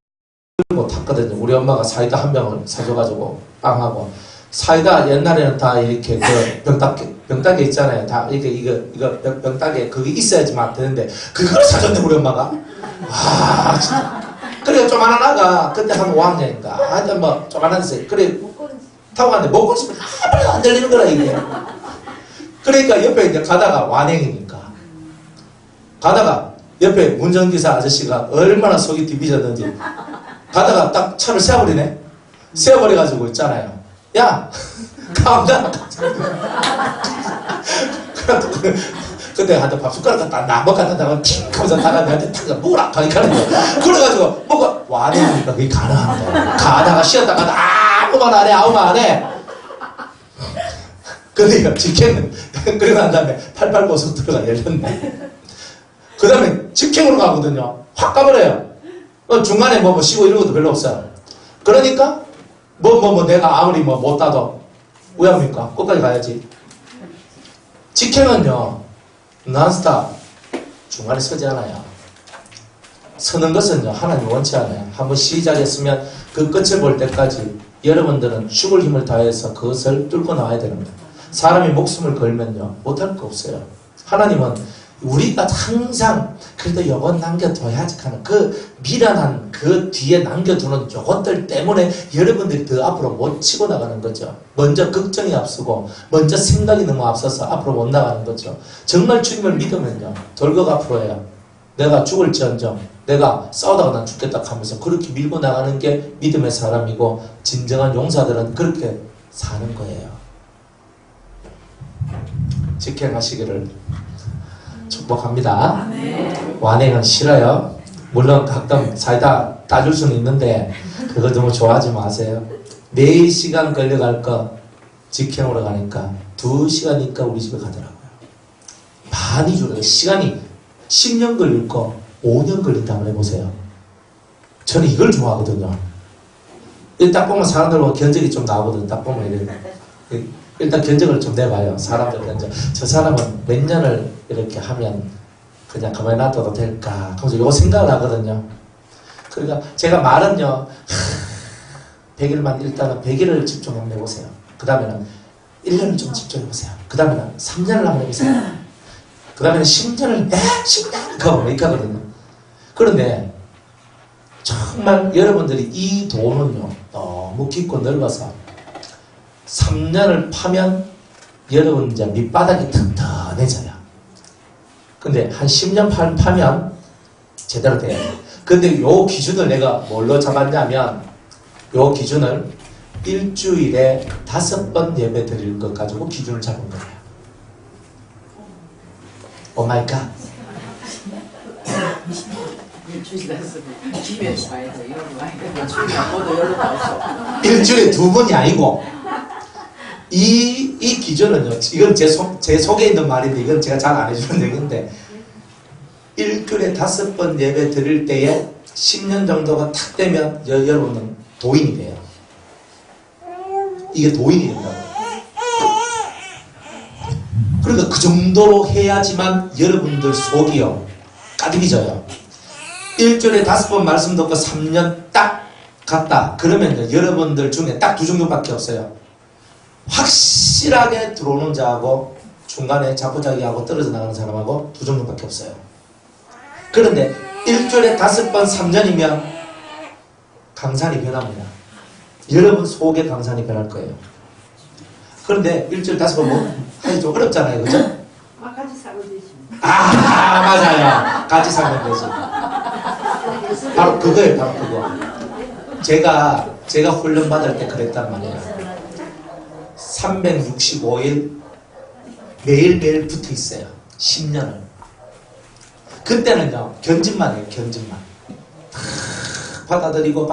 못 탔거든요. 우리 엄마가 사이다 한 병을 사줘가지고 빵하고 사이다 옛날에는 다 이렇게 그 병따개 있잖아요. 다 이거 병따개 그게 있어야지만 되는데 그걸 사줬네 우리 엄마가. 아 진짜. 그래 조만한 아가 그때 한 5학년인가 하여튼 뭐 조만한 데서 그래 타고 갔는데 먹고 싶으면 아무래도 안 들리는 거라 이게. 그러니까 옆에 이제 가다가 완행이니까 가다가 옆에 운전기사 아저씨가 얼마나 속이 뒤비졌는지 가다가 딱 차를 세워버리네. 세워버려가지고 있잖아요. 야! 가운데 근데 한테 밥 숟가락 갖다 나무 갖다 다가 틱 하면서 다가 내한테 탁 뭐라 하니까 그래가지고 뭐가 와내니까 그게 가능합니다. 가다가 쉬었다가 아무 말 안 해 아무 말 안 해. 그러니까 직행은 그러고 난 다음에 88고속도로가 열렸네. 그 다음에 직행으로 가거든요. 확 가버려요. 중간에 뭐 쉬고 이런 것도 별로 없어요. 그러니까 내가 아무리 못 따도 왜 합니까? 끝까지 가야지. 직행은요 난스탑 중간에 서지 않아요. 서는 것은요 하나님 원치 않아요. 한번 시작했으면 그 끝을 볼 때까지 여러분들은 죽을 힘을 다해서 그것을 뚫고 나와야 되는 거예요. 사람이 목숨을 걸면요 못할 거 없어요. 하나님은 우리가 항상 그래도 요건 남겨둬야지 하는 그 미련한 그 뒤에 남겨두는 요것들 때문에 여러분들이 더 앞으로 못 치고 나가는 거죠. 먼저 걱정이 앞서고 먼저 생각이 너무 앞서서 앞으로 못 나가는 거죠. 정말 주님을 믿으면요 돌격 앞으로 해요. 내가 죽을지언정 내가 싸우다가 난 죽겠다 하면서 그렇게 밀고 나가는 게 믿음의 사람이고 진정한 용사들은 그렇게 사는 거예요. 직행하시기를 축복합니다. 완행은 싫어요. 물론 가끔 사이다 따줄 수는 있는데 그거 너무 좋아하지 마세요. 4시간 걸려갈 거 직행으로 가니까 2시간이니까 우리 집에 가더라고요. 많이 줄어요. 시간이 10년 걸릴 거 5년 걸린다 한번 해보세요. 저는 이걸 좋아하거든요. 딱 보면 사람들 견적이 좀 나오거든요. 딱 보면 이래. 일단 견적을 좀 내봐요. 사람들 견적. 저 사람은 몇 년을 이렇게 하면 그냥 가만히 놔둬도 될까? 하면서 이거 생각을 하거든요. 그러니까 제가 말은요. 100일만 일단은 100일을 집중 한번 해보세요. 그 다음에는 1년을 좀 집중해보세요. 그 다음에는 3년을 한번 해보세요. 그 다음에는 10년을 10년 가고 이렇게 하거든요. 그런데 정말 여러분들이 이 돈은요. 너무 깊고 넓어서 3년을 파면 여러분 이제 밑바닥이 튼튼해져요. 근데 한 10년 파면 제대로 돼요. 근데 요 기준을 내가 뭘로 잡았냐면 요 기준을 일주일에 5번 예배 드릴 것 가지고 기준을 잡은 거예요. 오마이갓. 일주일에 2번이 아니고 이 기준은요, 이건 제 속에 있는 말인데, 이건 제가 잘 안 해주는 얘기인데, 일주일에 5번 예배 드릴 때에 10년 정도가 탁 되면, 여러분은 도인이 돼요. 이게 도인이 된다고. 그러니까 그 정도로 해야지만 여러분들 속이요, 까득이져요. 일주일에 5번 말씀 듣고 3년 딱 갔다. 그러면 여러분들 중에 딱 2종류밖에 없어요. 확실하게 들어오는 자하고 중간에 자포자기하고 떨어져 나가는 사람하고 2종류밖에 없어요. 그런데 일주일에 5번 3년이면 강산이 변합니다. 여러분 속에 강산이 변할 거예요. 그런데 일주일에 5번 뭐 하기 좀 어렵잖아요. 그죠? 같이 살고 되지. 맞아요. 같이 살면 되지. 바로 그거예요. 바로 그거. 제가 훈련 받을 때 그랬단 말이에요. 365일 매일매일 붙어 있어요. 10년을. 그때는요, 견진만 해요, 견진만. 받아들이고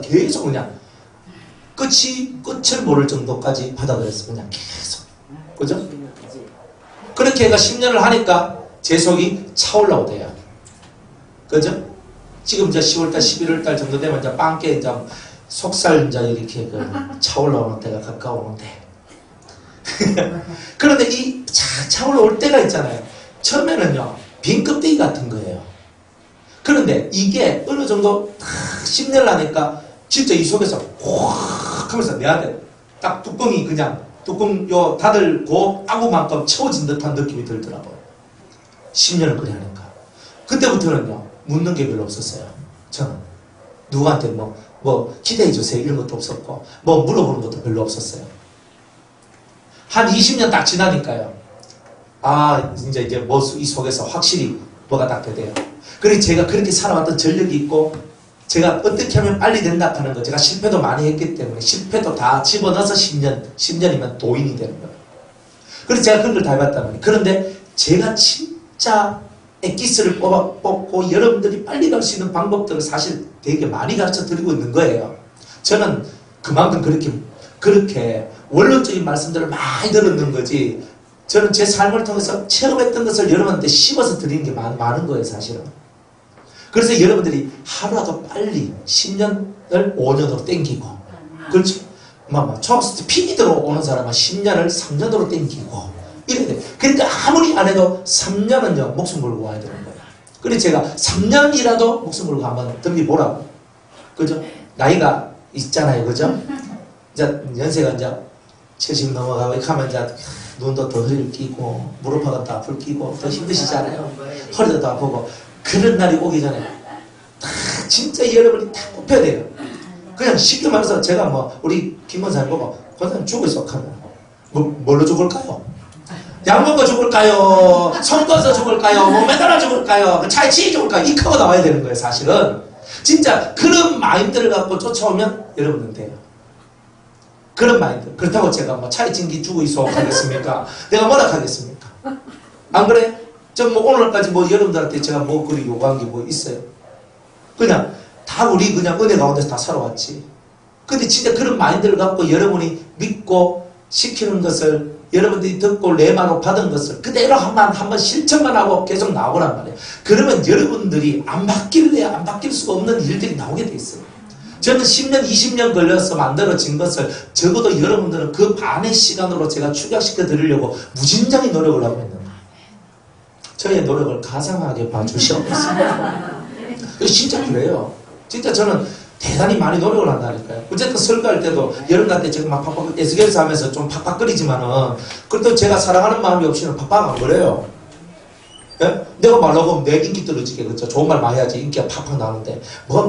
계속 그냥 끝을 모를 정도까지 받아들였어. 그냥 계속. 그죠? 그렇게 해가 10년을 하니까 제 속이 차올라고 돼요. 그죠? 지금 이제 10월달, 11월달 정도 되면 이제 빵께 이제 속살 이제 이렇게 차올라오는 때가 가까우는데. 그런데 이 차올라올 때가 있잖아요. 처음에는요, 빈 껍데기 같은 거예요. 그런데 이게 어느 정도 탁 10년을 하니까 진짜 이 속에서 확 하면서 내한테 딱 뚜껑이 그냥 뚜껑 요 닫을고 아구만큼 채워진 듯한 느낌이 들더라고요. 10년을 그래 하니까. 그때부터는요, 묻는 게 별로 없었어요. 저는. 누구한테 뭐 기대해주세요 이런 것도 없었고, 뭐 물어보는 것도 별로 없었어요. 한 20년 딱 지나니까요. 이제 뭐 이 속에서 확실히 뭐가 딱 돼요. 그리고 제가 그렇게 살아왔던 전력이 있고, 제가 어떻게 하면 빨리 된다 하는 거, 제가 실패도 많이 했기 때문에 실패도 다 집어넣어서 10년이면 도인이 되는 거예요. 그래서 제가 그런 걸 다 해봤단 말이에요. 그런데 제가 진짜 엑기스를 뽑고 여러분들이 빨리 갈 수 있는 방법들을 사실 되게 많이 가르쳐 드리고 있는 거예요. 저는 그만큼 그렇게 원론적인 말씀들을 많이 들었는 거지, 저는 제 삶을 통해서 체험했던 것을 여러분한테 씹어서 드리는 게 많은 거예요, 사실은. 그래서 여러분들이 하루라도 빨리 10년을 5년으로 땡기고, 그렇죠? 초등학생 때 PD로 오는 사람은 10년을 3년으로 땡기고, 이래야 돼. 그러니까 아무리 안 해도 3년은요, 목숨 걸고 와야 되는 거예요. 그래서 제가 3년이라도 목숨 걸고 한번 덤비보라고. 그죠? 나이가 있잖아요, 그죠? 이제 연세가 이제 70 넘어가고, 이렇게 하면 이제 눈도 더 흐릴 끼고, 무릎하고 다 아플 끼고, 더 힘드시잖아요. 허리도 더 아프고. 그런 날이 오기 전에 다 진짜 여러분이 다 뽑혀야 돼요. 그냥 쉽게 말해서 제가 우리 김원사님 보고 권사님 죽을 속하면 뭘로 죽을까요? 약 먹고 죽을까요? 손 꺼서 죽을까요? 매달아 죽을까요? 차에 치이 죽을까요? 이 커가 나와야 되는 거예요, 사실은. 진짜 그런 마인드를 갖고 쫓아오면 여러분은 돼요. 그런 마인드. 그렇다고 제가 차에 찡기 죽어 있어 하겠습니까? 내가 뭐라 하겠습니까? 안 그래? 오늘까지 여러분들한테 제가 그리 요구한 게 있어요? 그냥 다 우리 그냥 은혜 가운데서 다 살아왔지. 근데 진짜 그런 마인드를 갖고 여러분이 믿고 시키는 것을 여러분들이 듣고 레마로 받은 것을 그대로 한번 실천만 하고 계속 나오란 말이에요. 그러면 여러분들이 안 바뀔 수가 없는 일들이 나오게 돼 있어요. 저는 10년, 20년 걸려서 만들어진 것을 적어도 여러분들은 그 반의 시간으로 제가 축약시켜 드리려고 무진장히 노력을 하고 있는 거예요. 저의 노력을 가상하게 봐주시옵소서. 진짜 그래요. 진짜 저는 대단히 많이 노력을 한다니까요. 어쨌든 설교할 때도 여러분들 때 제가 막 팍팍 에스겔서 하면서 좀 팍팍거리지만은 그래도 제가 사랑하는 마음이 없이는 팍팍 안 그래요. 예? 내가 말하고 하면 내 인기 떨어지게, 그렇죠? 좋은 말 많이 해야지 인기가 팍팍 나오는데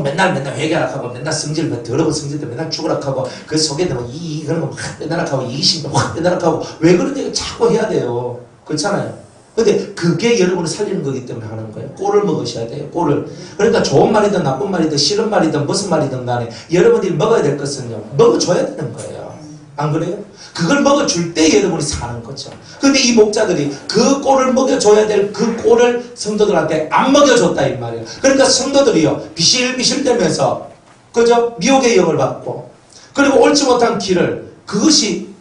맨날 회개하고 맨날 성질, 더러운 성질들 맨날 죽으락하고 그 속에 되면 그런 거 막 빼나락하고 이기심도 확 빼나락하고 왜 그런지 자꾸 해야 돼요. 그렇잖아요. 근데 그게 여러분을 살리는 거기 때문에 하는 거예요. 꼴을 먹으셔야 돼요. 꼴을. 그러니까 좋은 말이든 나쁜 말이든 싫은 말이든 무슨 말이든 간에 여러분들이 먹어야 될 것은요, 먹어줘야 되는 거예요. 안 그래요? 그걸 먹어줄 때 여러분이 사는 거죠. 근데 이 목자들이 그 꼴을 먹여줘야 될 그 꼴을 성도들한테 안 먹여줬다 이 말이에요. 그러니까 성도들이요, 비실비실대면서 그죠? 미혹의 영을 받고, 그리고 옳지 못한 길을, 그것이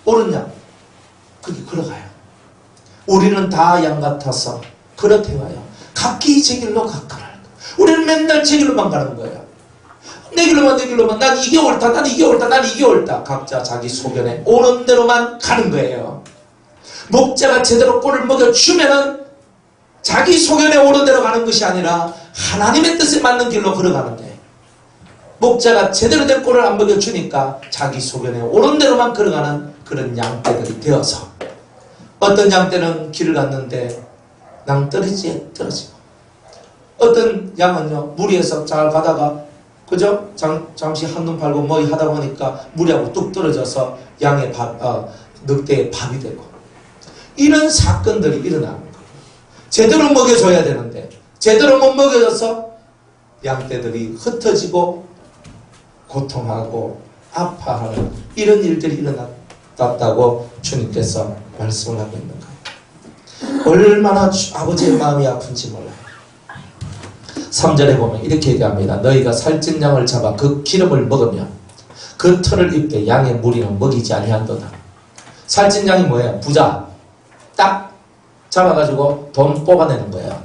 옳은 양, 그게 걸어가요. 우리는 다 양 같아서 그렇대와요. 각기 제 길로 각가라. 우리는 맨날 제 길로만 가는 거예요. 내 길로만. 난 이게 옳다. 난 이게 옳다. 각자 자기 소견에 옳은 대로만 가는 거예요. 목자가 제대로 꼴을 먹여주면은 자기 소견에 옳은 대로 가는 것이 아니라 하나님의 뜻에 맞는 길로 걸어가는 거예요. 목자가 제대로 된 꼴을 안 먹여주니까 자기 소견에 옳은 대로만 걸어가는 그런 양떼들이 되어서, 어떤 양떼는 길을 갔는데 낭떠러지에 떨어지고, 어떤 양은요 무리에서 잘 가다가 그죠? 잠시 한눈 팔고 뭐 하다 보니까 무리하고 뚝 떨어져서 양의 늑대의 밥이 되고, 이런 사건들이 일어나는 거예요. 제대로 먹여줘야 되는데 제대로 못 먹여줘서 양떼들이 흩어지고 고통하고 아파하는 이런 일들이 일어났다고 주님께서 말씀을 하고 있는 거예요. 얼마나 아버지의 마음이 아픈지 몰라요. 3절에 보면 이렇게 얘기합니다. 너희가 살찐 양을 잡아 그 기름을 먹으면 그 털을 입되 양의 무리는 먹이지 아니한도다. 살찐 양이 뭐예요? 부자. 딱 잡아가지고 돈 뽑아내는 거예요.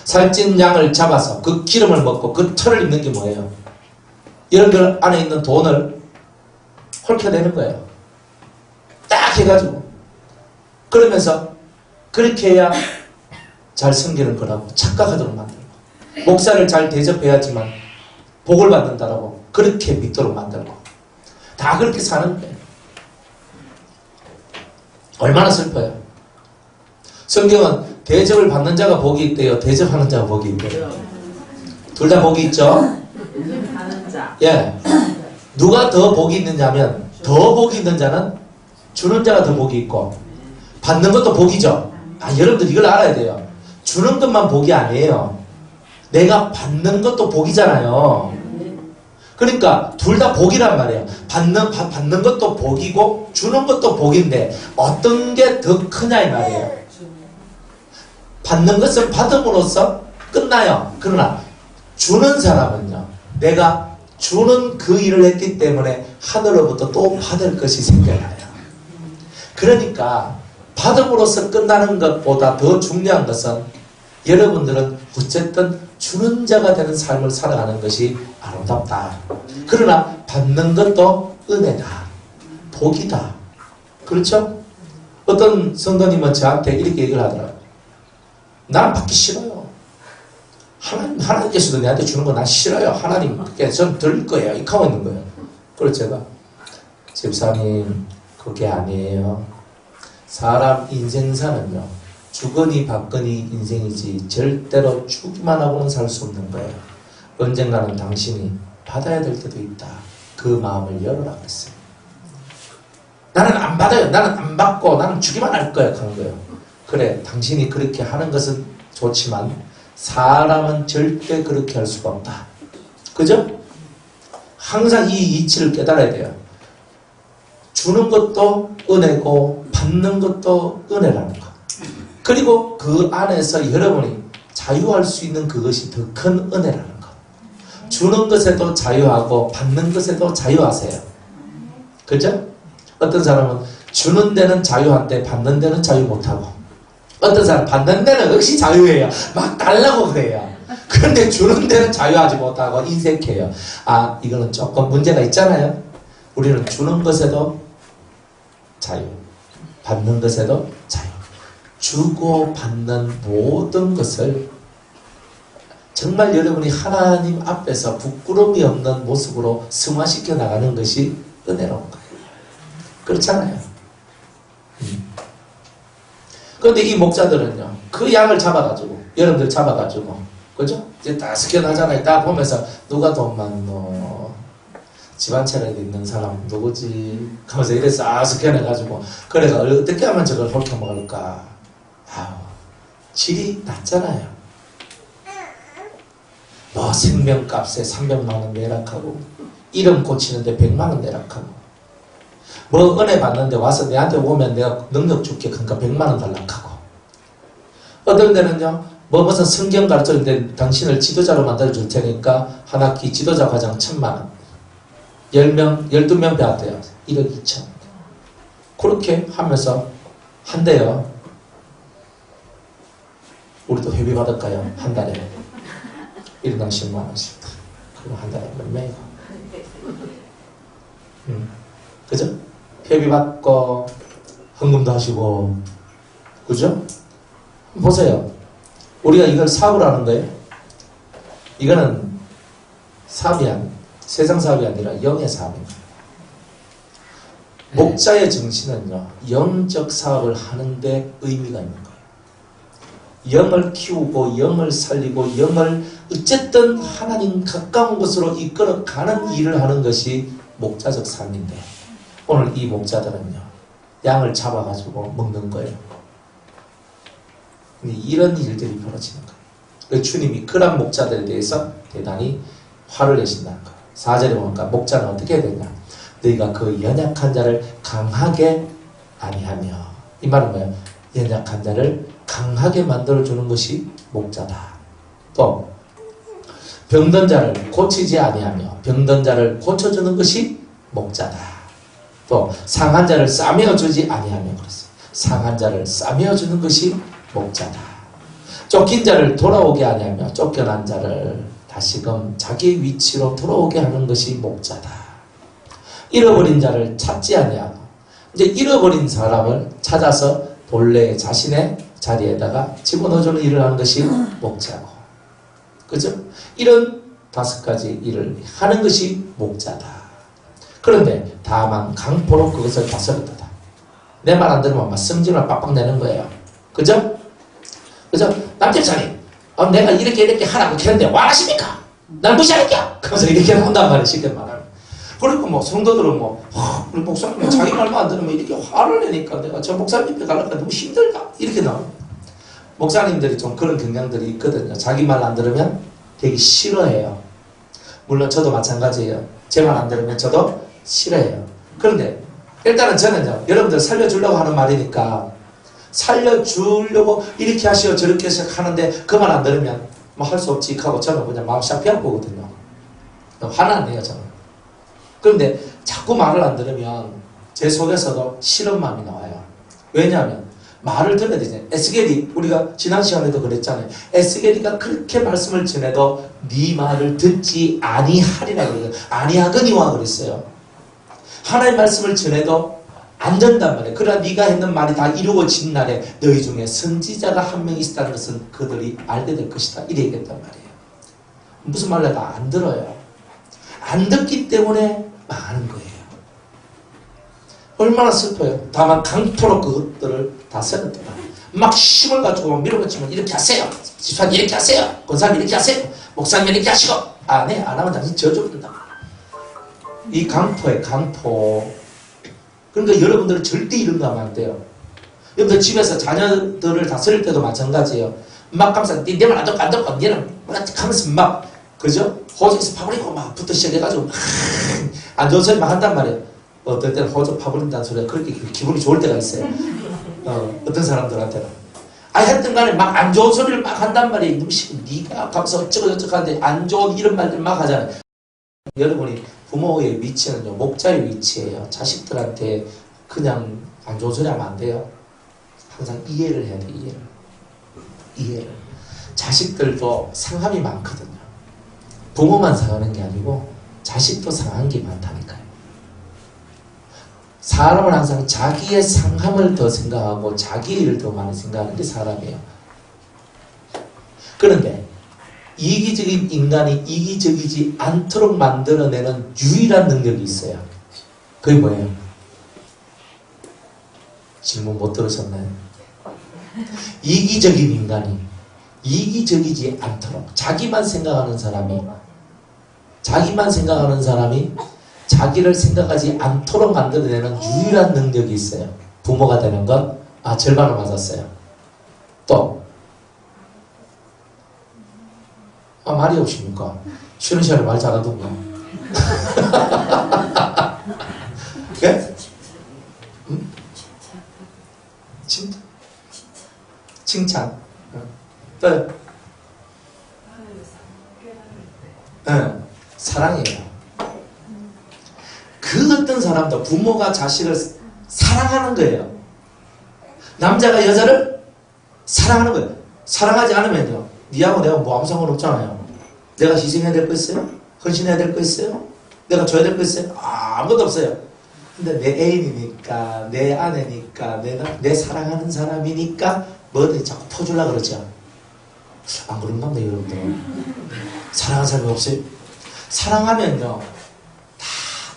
살찐 양을 잡아서 그 기름을 먹고 그 털을 입는 게 뭐예요? 이런 걸 안에 있는 돈을 헐켜내는 거예요. 딱 해가지고. 그러면서 그렇게 해야 잘 섬기는 거라고 착각하도록 만들고, 목사를 잘 대접해야지만 복을 받는다라고 그렇게 믿도록 만들고, 다 그렇게 사는 거예요. 얼마나 슬퍼요. 성경은 대접을 받는 자가 복이 있대요, 대접하는 자가 복이 있대요. 둘 다 복이 있죠? 하는 자. 예. 누가 더 복이 있느냐면, 더 복이 있는 자는 주는 자가 더 복이 있고, 받는 것도 복이죠. 여러분들 이걸 알아야 돼요. 주는 것만 복이 아니에요. 내가 받는 것도 복이잖아요. 그러니까 둘 다 복이란 말이에요. 받는 것도 복이고 주는 것도 복인데 어떤 게 더 크냐 이 말이에요. 받는 것은 받음으로써 끝나요. 그러나 주는 사람은요. 내가 주는 그 일을 했기 때문에 하늘로부터 또 받을 것이 생겨나요. 그러니까 받음으로써 끝나는 것보다 더 중요한 것은 여러분들은 어쨌든 주는 자가 되는 삶을 살아가는 것이 아름답다. 그러나 받는 것도 은혜다. 복이다. 그렇죠? 어떤 성도님은 저한테 이렇게 얘기를 하더라고요. 나는 받기 싫어요. 하나님께서도 내한테 주는 거 난 싫어요. 하나님께 전 드릴 거예요. 이렇게 하고 있는 거예요. 그래서 제가 집사님 그게 아니에요. 사람 인생사는요. 주거니 받거니 인생이지 절대로 주기만 하고는 살 수 없는 거예요. 언젠가는 당신이 받아야 될 때도 있다. 그 마음을 열어라 그랬어요. 나는 안 받아요. 나는 안 받고 나는 주기만 할 거야. 그런 거예요. 그래 당신이 그렇게 하는 것은 좋지만 사람은 절대 그렇게 할 수가 없다. 그죠? 항상 이 이치를 깨달아야 돼요. 주는 것도 은혜고 받는 것도 은혜라는 거. 그리고 그 안에서 여러분이 자유할 수 있는 그것이 더 큰 은혜라는 거. 주는 것에도 자유하고 받는 것에도 자유하세요. 그죠? 어떤 사람은 주는 데는 자유한데 받는 데는 자유 못하고, 어떤 사람 받는 데는 역시 자유해요. 막 달라고 그래요. 그런데 주는 데는 자유하지 못하고 인색해요. 아, 이거는 조금 문제가 있잖아요. 우리는 주는 것에도 자유, 받는 것에도 자유. 주고 받는 모든 것을 정말 여러분이 하나님 앞에서 부끄러움이 없는 모습으로 승화시켜 나가는 것이 은혜로운 거예요. 그렇잖아요. 그런데 이 목자들은요, 그 양을 잡아가지고, 여러분들 잡아가지고, 그죠? 이제 다 스캔하잖아요. 딱 보면서, 누가 돈 많노? 집안 차례에 있는 사람 누구지? 하면서 이래서 스캔해가지고, 그래서 어떻게 하면 저걸 훑어먹을까? 아우, 질이 낮잖아요. 뭐 생명값에 300만원 내락하고, 이름 고치는데 100만원 내락하고, 뭐 은혜 받는데 와서 내한테 오면 내가 능력 줄게 그러니까 100만원 달락하고, 어떤 데는요 뭐 무슨 성경 가르쳐주는데 당신을 지도자로 만들어줄 테니까 한 학기 지도자 과정 1000만원, 10명 12명 배웠대요. 1억 2천. 그렇게 하면서 한대요. 우리도 회비 받을까요? 한 달에 1인당 10만원씩. 그럼 한 달에 몇 명이고, 그죠? 회비 받고 헌금도 하시고, 그죠? 보세요. 우리가 이걸 사업을 하는 거예요. 이거는 사업이 세상 사업이 아니라 영의 사업입니다. 목자의 정신은요, 영적 사업을 하는데 의미가 있는 거예요. 영을 키우고 영을 살리고 영을 어쨌든 하나님 가까운 곳으로 이끌어가는 일을 하는 것이 목자적 삶인데, 오늘 이 목자들은요 양을 잡아가지고 먹는 거예요. 이런 일들이 벌어지는 거예요. 주님이 그런 목자들에 대해서 대단히 화를 내신다는 거예요. 4절에 보니까 목자는 어떻게 해야 되냐, 너희가 그 연약한 자를 강하게 아니하며, 이 말은 뭐예요? 연약한 자를 강하게 만들어주는 것이 목자다. 또 병든 자를 고치지 아니하며 병든 자를 고쳐주는 것이 목자다. 또 상한 자를 싸매어 주지 아니하며, 그랬어요. 상한 자를 싸매어 주는 것이 목자다. 쫓긴 자를 돌아오게 아니하며 쫓겨난 자를 다시금 자기 위치로 돌아오게 하는 것이 목자다. 잃어버린 자를 찾지 아니하고, 이제 잃어버린 사람을 찾아서 본래 자신의 자리에다가 집어넣어주는 일을 하는 것이 목자고, 그죠? 이런 5가지 일을 하는 것이 목자다. 그런데 다만 강포로 그것을 다스렸다. 내 말 안 들으면 막 성질을 빡빡 내는 거예요. 그죠? 그죠? 남집사님, 내가 이렇게 하라고 했는데 와 하십니까? 날 무시할게요. 그래서 이렇게 한단 말이에요. 쉽게 말하면. 그러니까 뭐 성도들은 우리 목사님 자기 말만 안 들으면 이렇게 화를 내니까 내가 저 목사님 옆에 가려니까 너무 힘들다. 이렇게 나와요. 목사님들이 좀 그런 경향들이 있거든요. 자기 말 안 들으면 되게 싫어해요. 물론 저도 마찬가지예요. 제 말 안 들으면 저도 싫어해요. 그런데 일단은 저는요, 여러분들 살려주려고 하는 말이니까 살려주려고 이렇게 하시오 저렇게 하는데 그 말 안 들으면 뭐 할 수 없지 하고 저는 그냥 마음 샥 피할 거거든요. 화는 안 내요 저는. 그런데 자꾸 말을 안 들으면 제 속에서도 싫은 마음이 나와요. 왜냐하면 말을 들어야 되잖아요. 에스겔이 우리가 지난 시간에도 그랬잖아요. 에스겔이가 그렇게 말씀을 전해도 네 말을 듣지 아니하리라 그래요. 아니하거니와 그랬어요. 하나님의 말씀을 전해도 안 된단 말이에요. 그러나 네가 했는 말이 다 이루어진 날에 너희 중에 선지자가 한 명 있다는 것은 그들이 알게 될 것이다. 이래 얘기했단 말이에요. 무슨 말을 해도 안 들어요. 안 듣기 때문에 망하는 거예요. 얼마나 슬퍼요. 다만 강토로 그것들을 다 세웠더라. 막 힘을 가지고 밀어붙이면 이렇게 하세요. 집사님 이렇게 하세요. 권사님 이렇게 하세요. 목사님 이렇게 하시고 안 해. 안 하면 당신 저주받는다. 이 강토에 강토. 그러니까 여러분들은 절대 이런 거 하면 안 돼요. 여러분들 집에서 자녀들을 다스릴 때도 마찬가지예요. 막 감싸 내 말 안 듣고 안 듣고 얘는 막 하면서 막 그죠? 호적에서 파버리고 막 부터 시작해가지고 안 좋은 소리 막 한단 말이에요. 어떨 때는 호적 파버린다는 소리가 그렇게 기분이 좋을 때가 있어요. 어떤 사람들한테는. 하여튼 간에 막 안 좋은 소리를 막 한단 말이에요. 네가 가면서 어쩌고 하는데 안 좋은 이런 말들 막 하잖아요. 여러분이 부모의 위치는요, 목자의 위치예요. 자식들한테 그냥 안 좋은 소리 하면 안 돼요. 항상 이해를 해야 돼, 이해를. 자식들도 상함이 많거든요. 부모만 상하는 게 아니고 자식도 상한 게 많다니까요. 사람은 항상 자기의 상함을 더 생각하고 자기의 일을 더 많이 생각하는 게 사람이에요. 그런데 이기적인 인간이 이기적이지 않도록 만들어내는 유일한 능력이 있어요. 그게 뭐예요? 질문 못 들으셨나요? 이기적인 인간이 이기적이지 않도록 자기만 생각하는 사람이 자기를 생각하지 않도록 만들어내는 유일한 능력이 있어요. 부모가 되는 건 절반을 맞았어요. 또 말이 없습니까? 쉬는 시간에 말 잘하던가. 예? 응? 칭찬. 또 사랑이에요. 그 어떤 사람도 부모가 자식을 사랑하는 거예요. 남자가 여자를 사랑하는 거예요. 사랑하지 않으면요, 니하고 내가 뭐 아무 상관없잖아요. 내가 희생해야 될 거 있어요? 헌신해야 될 거 있어요? 내가 줘야 될 거 있어요? 아무것도 없어요. 근데 내 애인이니까, 내 아내니까, 내 사랑하는 사람이니까 뭐든 자꾸 퍼주려고 그러죠. 안 그런가 보네, 여러분들. 사랑하는 사람이 없어요? 사랑하면요, 다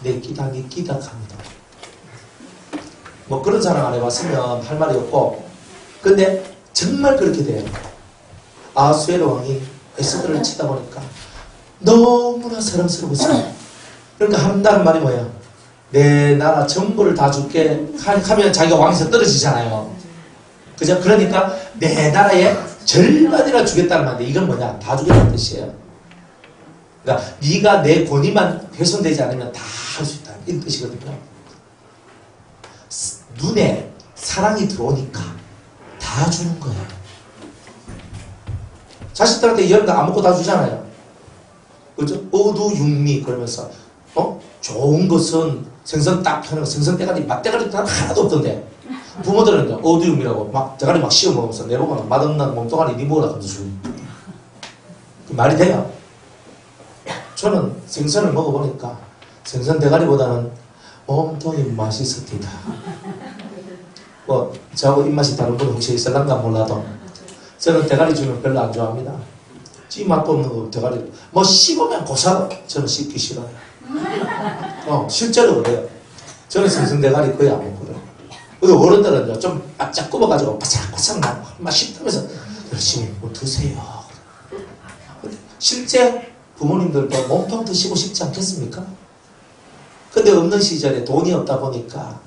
내 끼다 갑니다. 뭐 그런 사랑 안 해봤으면 할 말이 없고, 근데 정말 그렇게 돼요. 아수에르 왕이 에스더를 치다 보니까 너무나 사랑스러웠어요. 그러니까 한다는 말이 뭐야? 내 나라 전부를 다 줄게 하면 자기가 왕에서 떨어지잖아요. 그죠? 그러니까 내 나라의 절반이나 주겠다는 말인데 이건 뭐냐? 다 주겠다는 뜻이에요. 그러니까 네가 내 권위만 훼손되지 않으면 다 할 수 있다. 이런 뜻이거든요. 눈에 사랑이 들어오니까 다 주는 거예요. 자식들한테 여러분들 아무것도 다 주잖아요. 그죠? 어두육미 그러면서 좋은 것은 생선 딱 하는 거, 생선 대가리 맛대가리 하나도 없던데 부모들은 어두육미라고 막 대가리 막 씌워 먹으면서 내보고 맛없는 몸뚱아리 니 먹으라 하면서 그 말이 돼요? 저는 생선을 먹어보니까 생선 대가리보다는 몸통이 맛있었다. 뭐 저하고 입맛이 다른 분은 혹시 있을란가 몰라도 저는 대가리 주면 별로 안 좋아합니다. 찌 맛도 없는 거 대가리 뭐 씹으면 고사로 저는 씹기 싫어요. 실제로 그래요. 저는 생선 대가리 거의 안 먹거든요. 근데 어른들은 좀 바짝 굽어가지고 바삭바삭 막 씹으면서 열심히 뭐 드세요. 실제 부모님들도 몸통 드시고 싶지 않겠습니까? 근데 없는 시절에 돈이 없다 보니까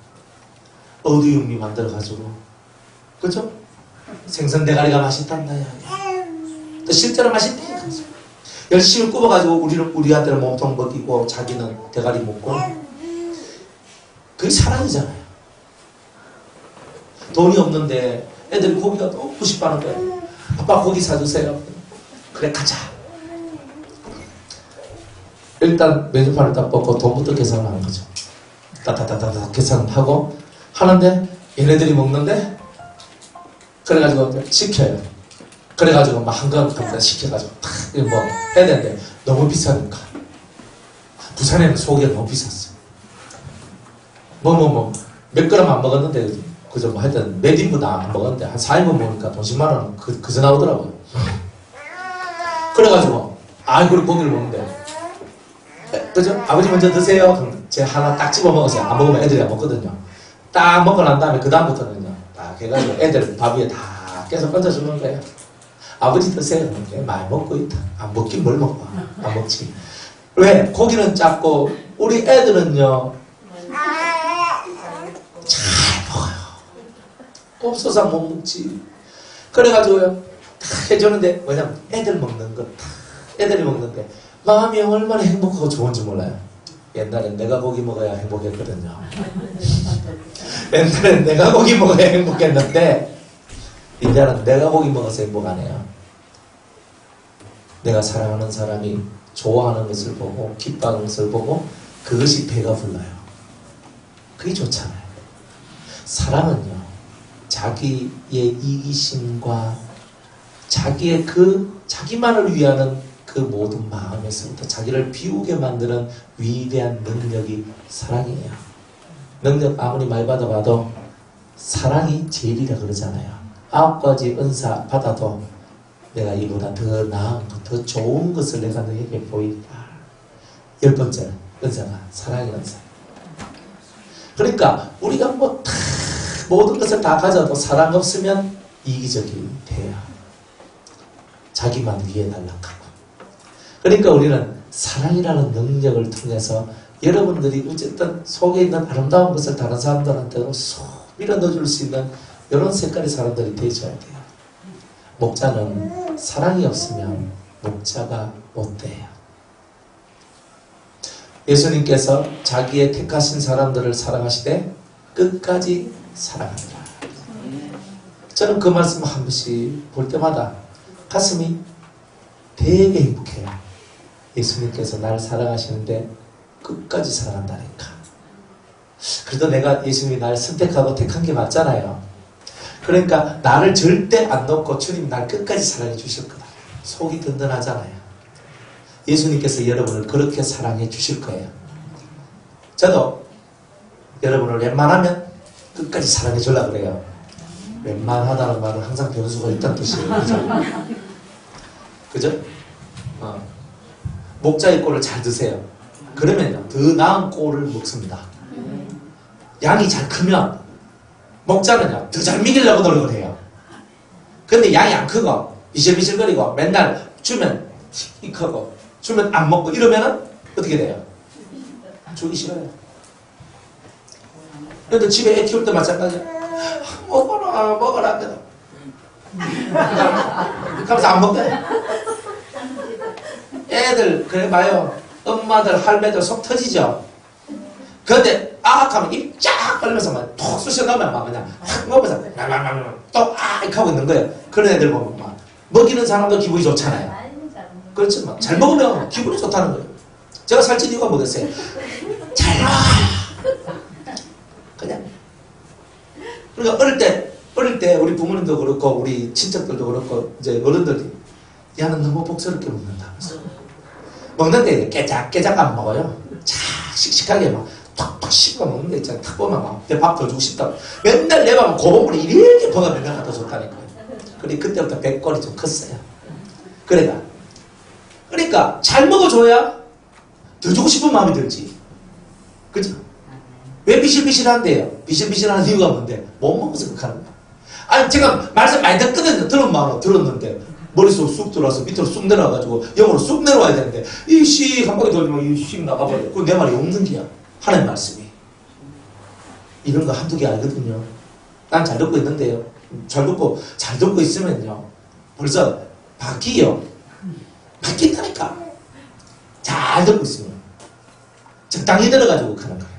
어두육미 만들어가지고 그죠? 생선 대가리가 맛있단다. 실제로 맛있대. 열심히 굽어가지고 우리한테는 몸통 먹이고 자기는 대가리 먹고. 그게 사랑이잖아요. 돈이 없는데 애들이 고기가 너무 먹고 싶어하는 거예요. 아빠 고기 사주세요. 그래 가자. 일단 메뉴판을 딱 뽑고 돈부터 계산을 하는 거죠. 따따따따 계산을 하고 하는데 얘네들이 먹는데 그래가지고 시켜요. 그래가지고 막 한가득 시켜가지고 뭐 해야 되는데 너무 비싸니까 부산에는 소고기가 너무 비쌌어요. 몇 그램 안 먹었는데 그저 뭐 하여튼 몇 인분 안 먹었는데 한 4인분 먹으니까 돈 10만 원 그저 나오더라고요. 그래가지고 그리고 고기를 먹는데 그죠? 아버지 먼저 드세요. 그럼 제가 하나 딱 집어 먹었어요. 안 먹으면 애들이 안 먹거든요. 딱 먹고 난 다음에 그 다음부터는요. 딱 해가지고 애들 밥 위에 다 계속 얹어주는 거예요. 아버지 드세요. 많이 먹고 있다. 안 먹긴 뭘 먹어. 안 먹지. 왜? 고기는 작고 우리 애들은요. 잘 먹어요. 없어서 못 먹지. 그래가지고요. 다 해주는데 뭐냐면 애들 먹는 거 애들이 먹는데 마음이 얼마나 행복하고 좋은지 몰라요. 옛날엔 내가 고기 먹어야 행복했거든요. 옛날엔 내가 고기 먹어야 행복했는데 이제는 내가 고기 먹어서 행복하네요. 내가 사랑하는 사람이 좋아하는 것을 보고 기뻐하는 것을 보고 그것이 배가 불러요. 그게 좋잖아요. 사랑은요. 자기의 이기심과 자기의 자기만을 위하는 그 모든 마음에서부터 자기를 비우게 만드는 위대한 능력이 사랑이에요. 능력 아무리 많이 받아봐도 사랑이 제일이라 그러잖아요. 9가지 은사 받아도 내가 이보다 더 나은 것, 더 좋은 것을 내가 너에게 보이리라. 10번째는 은사가 사랑의 은사. 그러니까 우리가 모든 것을 다 가져도 사랑 없으면 이기적이 돼요. 자기만 위에 날락하고. 그러니까 우리는 사랑이라는 능력을 통해서 여러분들이 어쨌든 속에 있는 아름다운 것을 다른 사람들한테도 쏙 밀어 넣어줄 수 있는 이런 색깔의 사람들이 되셔야 돼요. 목자는 사랑이 없으면 목자가 못 돼요. 예수님께서 자기의 택하신 사람들을 사랑하시되 끝까지 사랑한다. 저는 그 말씀 한 번씩 볼 때마다 가슴이 되게 행복해요. 예수님께서 나를 사랑하시는데 끝까지 사랑한다니까. 그래도 내가 예수님이 나를 선택하고 택한 게 맞잖아요. 그러니까 나를 절대 안 놓고 주님 날 끝까지 사랑해 주실 거다. 속이 든든하잖아요. 예수님께서 여러분을 그렇게 사랑해 주실 거예요. 저도 여러분을 웬만하면 끝까지 사랑해 주려고 그래요. 웬만하다는 말은 항상 변수가 있다는 뜻이에요. 그죠? 그죠? 목자의 꼴을 잘 드세요. 그러면요, 더 나은 꼴을 먹습니다. 양이 잘 크면 목자는요, 더 잘 먹이려고 노력을 해요. 근데 양이 안 크고 비실비실거리고 맨날 주면 틱하고 주면 안 먹고 이러면은 어떻게 돼요? 주기 싫어요. 근데 집에 애 키울 때 마찬가지야. 먹어라 먹어라 하면서 안 먹대. 애들 그래 봐요. 엄마들 할매들 속 터지죠. 근데 하면 입 쫙 벌면서 막 톡 쑤셔 넣으면 막 그냥 확 먹으면서 또 하고 있는 거예요. 그런 애들 보면 막 먹이는 사람도 기분이 좋잖아요. 그렇죠. 막 잘 먹으면 기분이 좋다는 거예요. 제가 살찐 이유가 뭐겠어요? 잘 먹어. 그냥. 그러니까 어릴 때 우리 부모님도 그렇고 우리 친척들도 그렇고 이제 어른들이 야는 너무 복스럽게 먹는다면서. 먹는데 깨작깨작 안 먹어요. 자 씩씩하게 막 톡톡 씹어 먹는 데 있잖아요. 탁 보면 막 내 밥 더 주고 싶다고. 맨날 내 밥은 고봉물이 이렇게 퍼가 맨날 갖다 줬다니까요. 그래 그때부터 배꼽이 좀 컸어요. 그러니까 잘 먹어줘야 더 주고 싶은 마음이 들지. 그죠? 왜 비실비실한데요? 비실비실한 이유가 뭔데? 못 먹어서 그렇게 하는 거야. 아니 제가 말씀 많이 듣거든요. 들은 마음으로 들었는데 머릿속 쑥 들어와서 밑으로 쑥 내려와가지고 영으로 쑥 내려와야 되는데 이씩 한 바퀴 돌리면 이씩 나가버려. 그건 내 말이 없는 게야. 하나님 말씀이. 이런 거 한두 개 알거든요. 난 잘 듣고 있는데요. 잘 듣고 있으면요. 벌써 바뀌요. 바뀐다니까. 잘 듣고 있으면. 적당히 들어가지고 가는 거예요.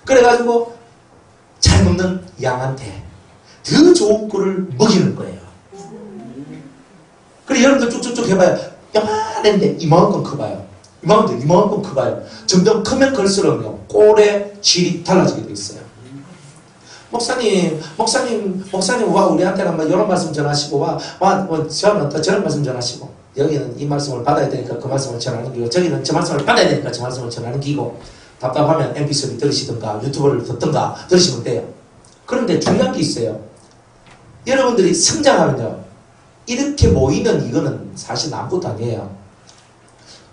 그래가지고 잘 먹는 양한테 더 좋은 꿀을 먹이는 거예요. 그래 여러분들 쭉쭉쭉 해봐요. 요만한데 이만큼 커봐요. 이만큼 커봐요. 점점 크면 클수록요 꿀의 질이 달라지게 돼 있어요. 목사님 와 우리한테는 뭐 이런 말씀 전하시고 저런 말씀 전하시고 여기는 이 말씀을 받아야 되니까 그 말씀을 전하는 기고 저기는 저 말씀을 받아야 되니까 저 말씀을 전하는 기고 답답하면 mp3 들으시든가 유튜브를 듣든가 들으시면 돼요. 그런데 중요한 게 있어요. 여러분들이 성장하면요 이렇게 모이는 이거는 사실 아무것도 아니에요.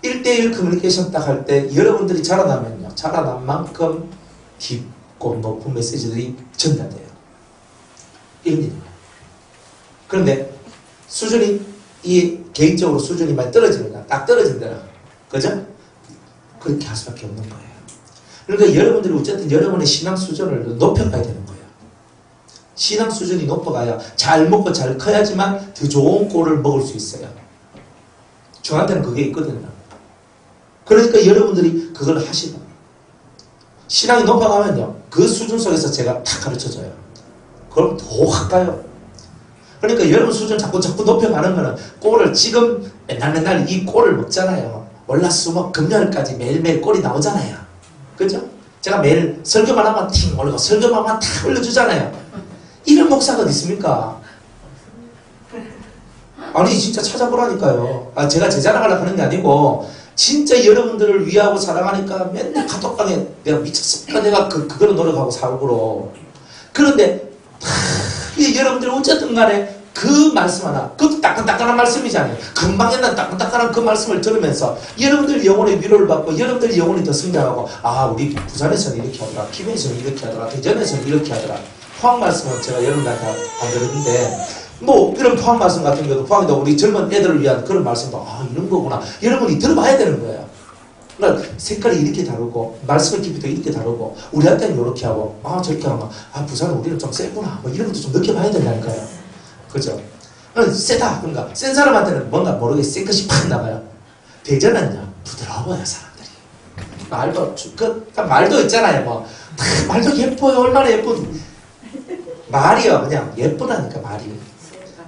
1대1 커뮤니케이션 딱 할 때 여러분들이 자라나면요 자라난 만큼 깊고 높은 메시지들이 전달돼요. 이런 일이에요. 그런데 수준이 개인적으로 수준이 많이 떨어지느냐 딱 떨어진다. 그죠? 그렇게 할 수밖에 없는 거예요. 그러니까 여러분들이 어쨌든 여러분의 신앙 수준을 높여가야 되는 거예요. 신앙 수준이 높아가야 잘 먹고 잘 커야지만 더 좋은 꼴을 먹을 수 있어요. 저한테는 그게 있거든요. 그러니까 여러분들이 그걸 하시고 신앙이 높아가면요 그 수준 속에서 제가 다 가르쳐줘요. 그럼 더 확 가요. 그러니까 여러분 수준 자꾸 높여가는 거는 꼴을 지금 맨날 이 꼴을 먹잖아요. 월화수목 금요일까지 매일매일 꼴이 나오잖아요. 그죠? 제가 매일 설교만 하면 팅 올리고 설교만 하면 다 올려주잖아요. 이런 목사가 어디 있습니까? 아니 진짜 찾아보라니까요. 제가 제 자랑하려고 하는 게 아니고 진짜 여러분들을 위하고 사랑하니까 맨날 카톡방에 내가 미쳤으니까 내가 그거를 노력하고 살고 그런데 여러분들이 어쨌든 간에 그 말씀 하나 그것도 따끈따끈한 말씀이잖아요. 금방 옛날 따끈따끈한 그 말씀을 들으면서 여러분들 영혼의 위로를 받고 여러분들 영혼이 더 성장하고 우리 부산에서는 이렇게 하더라 김해에서는 이렇게 하더라 대전에서는 이렇게 하더라. 포항 말씀은 제가 여러분들한테 안 들었는데 뭐 이런 포항 말씀 같은 경우도 포항에도 우리 젊은 애들을 위한 그런 말씀도 이런 거구나 여러분이 들어봐야 되는 거예요. 그러니까 색깔이 이렇게 다르고 말씀의 깊이도 이렇게 다르고 우리한테는 이렇게 하고 저렇게 하면 부산은 우리는 좀 세구나 뭐 이런 것도 좀 느껴봐야 된다니까요. 그죠? 세다 그러니까 센 사람한테는 뭔가 모르게 센 것이 팍 나가요. 대전은요 부드러워요 사람들이. 말도 있잖아요. 뭐 말도 예뻐요. 얼마나 예쁜 말이요 그냥 예쁘다니까 말이.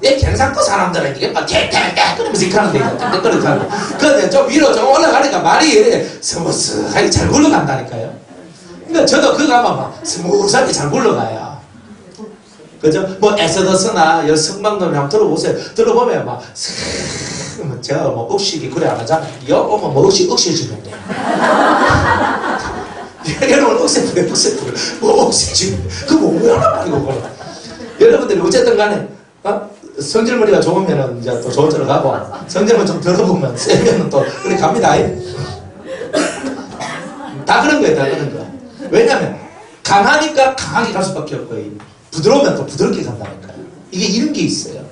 내 경상도 사람들은 이게 막 개개개 그러면서 이렇게 하는데 그렇게 하고 근데 좀 위로 좀 올라가니까 말이 스무스하게 잘 굴러간다니까요. 그러니까 저도 그거 하면 막 스무스하게 잘 굴러가요. 그죠? 뭐 에서더스나 성방론을 한번 들어보세요. 들어보면 막 제가 뭐 억식이 그래 안 하잖아요. 오면 뭐 억식해주면 돼요. 여러분 억세프래 뭐 억식해주면 그거 뭐하란 말이고 그거는. 여러분들이 어쨌든 간에 성질머리가 좋으면은 이제 또 좋은 쪽으로 가고 성질만 좀 들어보면 세면은 또 그렇게 갑니다. 다 그런 거예요. 다 그런 거야. 왜냐면 강하니까 강하게 갈 수밖에 없고요. 부드러우면 또 부드럽게 간다니까요. 이게 이런 게 있어요.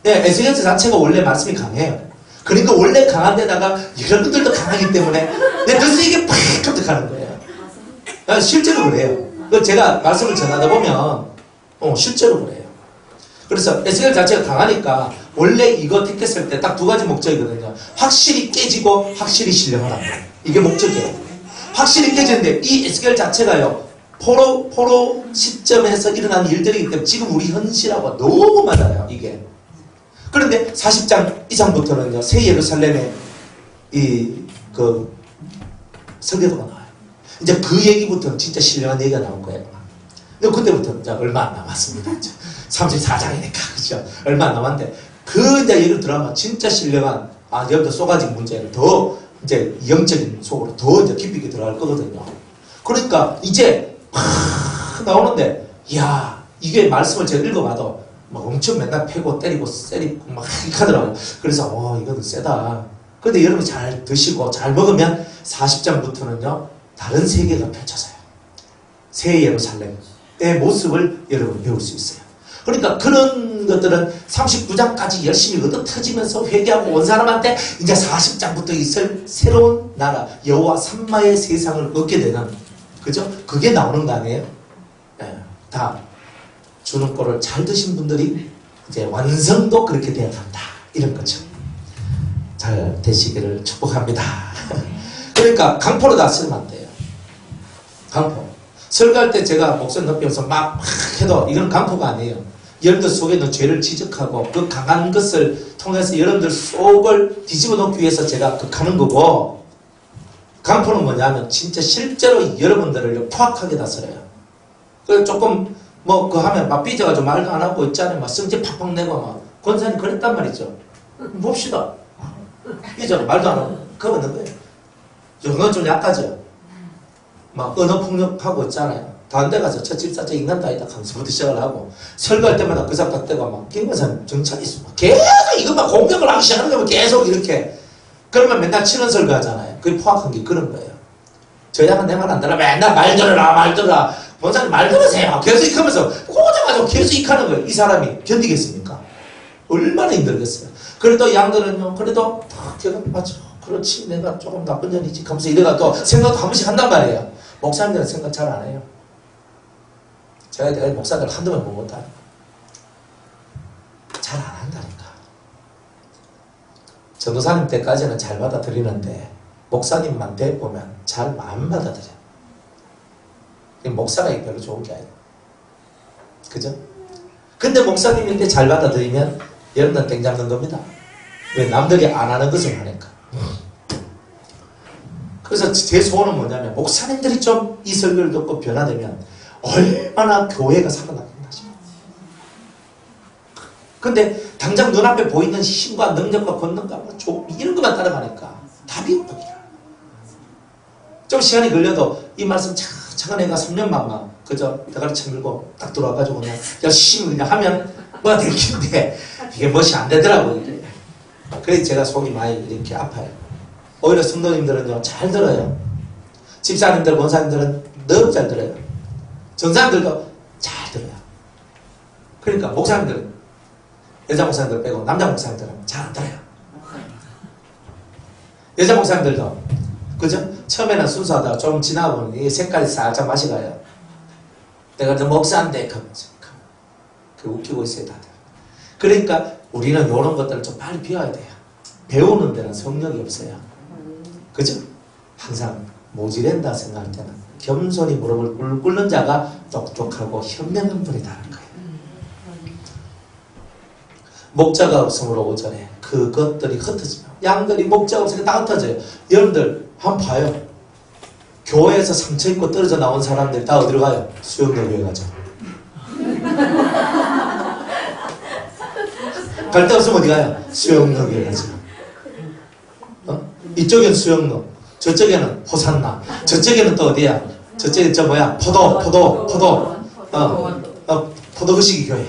네, 에스겔서 자체가 원래 말씀이 강해요. 그러니까 원래 강한 데다가 여러분들도 강하기 때문에 더 세게 팍 깜짝하는 거예요. 실제로 그래요. 제가 말씀을 전하다 보면 실제로 그래요. 그래서 에스겔 자체가 강하니까 원래 이거 택했을 때 딱 두 가지 목적이거든요. 확실히 깨지고 확실히 신령하라는 거예요. 이게 목적이에요. 확실히 깨지는데 이 에스겔 자체가요. 포로 시점에서 일어난 일들이기 때문에 지금 우리 현실하고 너무 맞아요. 이게. 그런데 40장 이상부터는요. 새 예루살렘의 설계도가 나와요. 이제 그 얘기부터는 진짜 신령한 얘기가 나올 거예요. 근데 그때부터 이제 얼마 안 남았습니다. 34장이니까 그죠? 얼마 안 남았는데 그 이제 예를 들어가면 진짜 신령한 여러분들 쏘가지 문제를 더 이제 영적인 속으로 더 이제 깊이 있게 들어갈 거거든요. 그러니까 이제 나오는데 이게 말씀을 제가 읽어봐도 막 엄청 맨날 패고 때리고 막 이렇게 하더라고요. 그래서 이거는 세다. 근데 여러분 잘 드시고 잘 먹으면 40장부터는요 다른 세계가 펼쳐져요. 새 예루살렘의 모습을 여러분 배울 수 있어요. 그러니까 그런 것들은 39장까지 열심히 얻어터지면서 회개하고 온 사람한테 이제 40장부터 있을 새로운 나라 여호와 삼마의 세상을 얻게 되는 그죠? 그게 나오는 거 아니에요? 다 주는 꼴을 잘 드신 분들이 이제 완성도 그렇게 되어 간다. 이런 거죠. 잘 되시기를 축복합니다. 그러니까 강포로 다 쓰면 안 돼요. 강포. 설교할 때 제가 목소리 높이면서 막 해도 이건 강포가 아니에요. 여러분들 속에 있는 죄를 지적하고 그 강한 것을 통해서 여러분들 속을 뒤집어 놓기 위해서 제가 하는 거고, 강포는 뭐냐면 진짜 실제로 여러분들을 포악하게 다스려요. 그래서 조금 뭐 그 하면 막 삐져가지고 말도 안 하고 있잖아요. 막 성질 팍팍 내고 막 권사님 그랬단 말이죠. 봅시다. 삐져 말도 안 하고 그거 없는 거예요. 영어 좀 약하죠. 막 언어 폭력하고 있잖아요. 다른 데 가서 저 집사 저 인간도 아니다 하면서부터 시작을 하고, 설교할 때마다 그 사람 때가 막 김권사님 정착이 있어 막 계속 이것만 공격을 하기 시작하는 거면 계속 이렇게, 그러면 맨날 치는 설교 하잖아요. 그게 포악한 게 그런 거예요. 저 양은 내 말 안 들어. 맨날 말 들어라 말 들어라. 원사님 말 들으세요. 계속 이렇게 하면서 꼬자마자 계속 이렇게 하는 거예요. 이 사람이 견디겠습니까? 얼마나 힘들겠어요. 그래도 양들은요, 그래도 다 제가 맞죠. 그렇지, 내가 조금 나쁜 년이지 하면서 이래가 또 생각도 한 번씩 한단 말이에요. 목사님들은 생각 잘 안 해요. 제가 목사들 한두 번 보고다 잘 안 한다니까. 전도사님 때까지는 잘 받아들이는데 목사님만 돼 보면 잘 안 받아들여. 목사가 별로 좋은 게 아니에요. 그죠? 근데 목사님인데 잘 받아들이면 여러분들 땡 잡는 겁니다. 왜? 남들이 안 하는 것을 하니까. 그래서 제 소원은 뭐냐면 목사님들이 좀 이 설교를 듣고 변화되면 얼마나 교회가 살아나겠나 싶어요. 근데 당장 눈앞에 보이는 힘과 능력과 권능과 이런 것만 따라가니까 답이 없더라. 좀 시간이 걸려도 이 말씀 차가 내가 3년만 그저 대가리 쳐밀고 딱 들어와가지고 그냥 열심히 그냥 하면 뭐가 되겠는데 이게 멋이 안 되더라고요. 그래서 제가 속이 많이 이렇게 아파요. 오히려 성도님들은요 잘 들어요. 집사님들, 권사님들은 너무 잘 들어요. 전사님들도 잘 들어요. 그러니까 목사님들은, 여자 목사님들 빼고 남자 목사님들은 잘 안 들어요. 여자 목사님들도 그죠? 처음에는 순수하다가 좀 지나고 보면 이 색깔이 살짝 맛이 가요. 내가 너 목사인데 그 웃기고 있어요 다들. 그러니까 우리는 이런 것들을 좀 빨리 비워야 돼요. 배우는 데는 성력이 없어요. 그죠? 항상 모지랜다 생각할 때는 겸손히 무릎을 꿇는 자가 똑똑하고 현명한 분이 다른 거예요. 목자가 없으므로 오전에 그것들이 흩어지면, 양들이 목자가 없으니까 다 흩어져요. 여러분들 한번 봐요. 교회에서 상처 입고 떨어져 나온 사람들이 다 어디로 가요? 수영동교회 가죠. 갈 데 없으면 어디 가요? 수영동교회 가죠. 이쪽엔 수영로, 저쪽에는 호산나, 저쪽에는 또 어디야? 저쪽에 저 뭐야? 포도 흐시기 교회.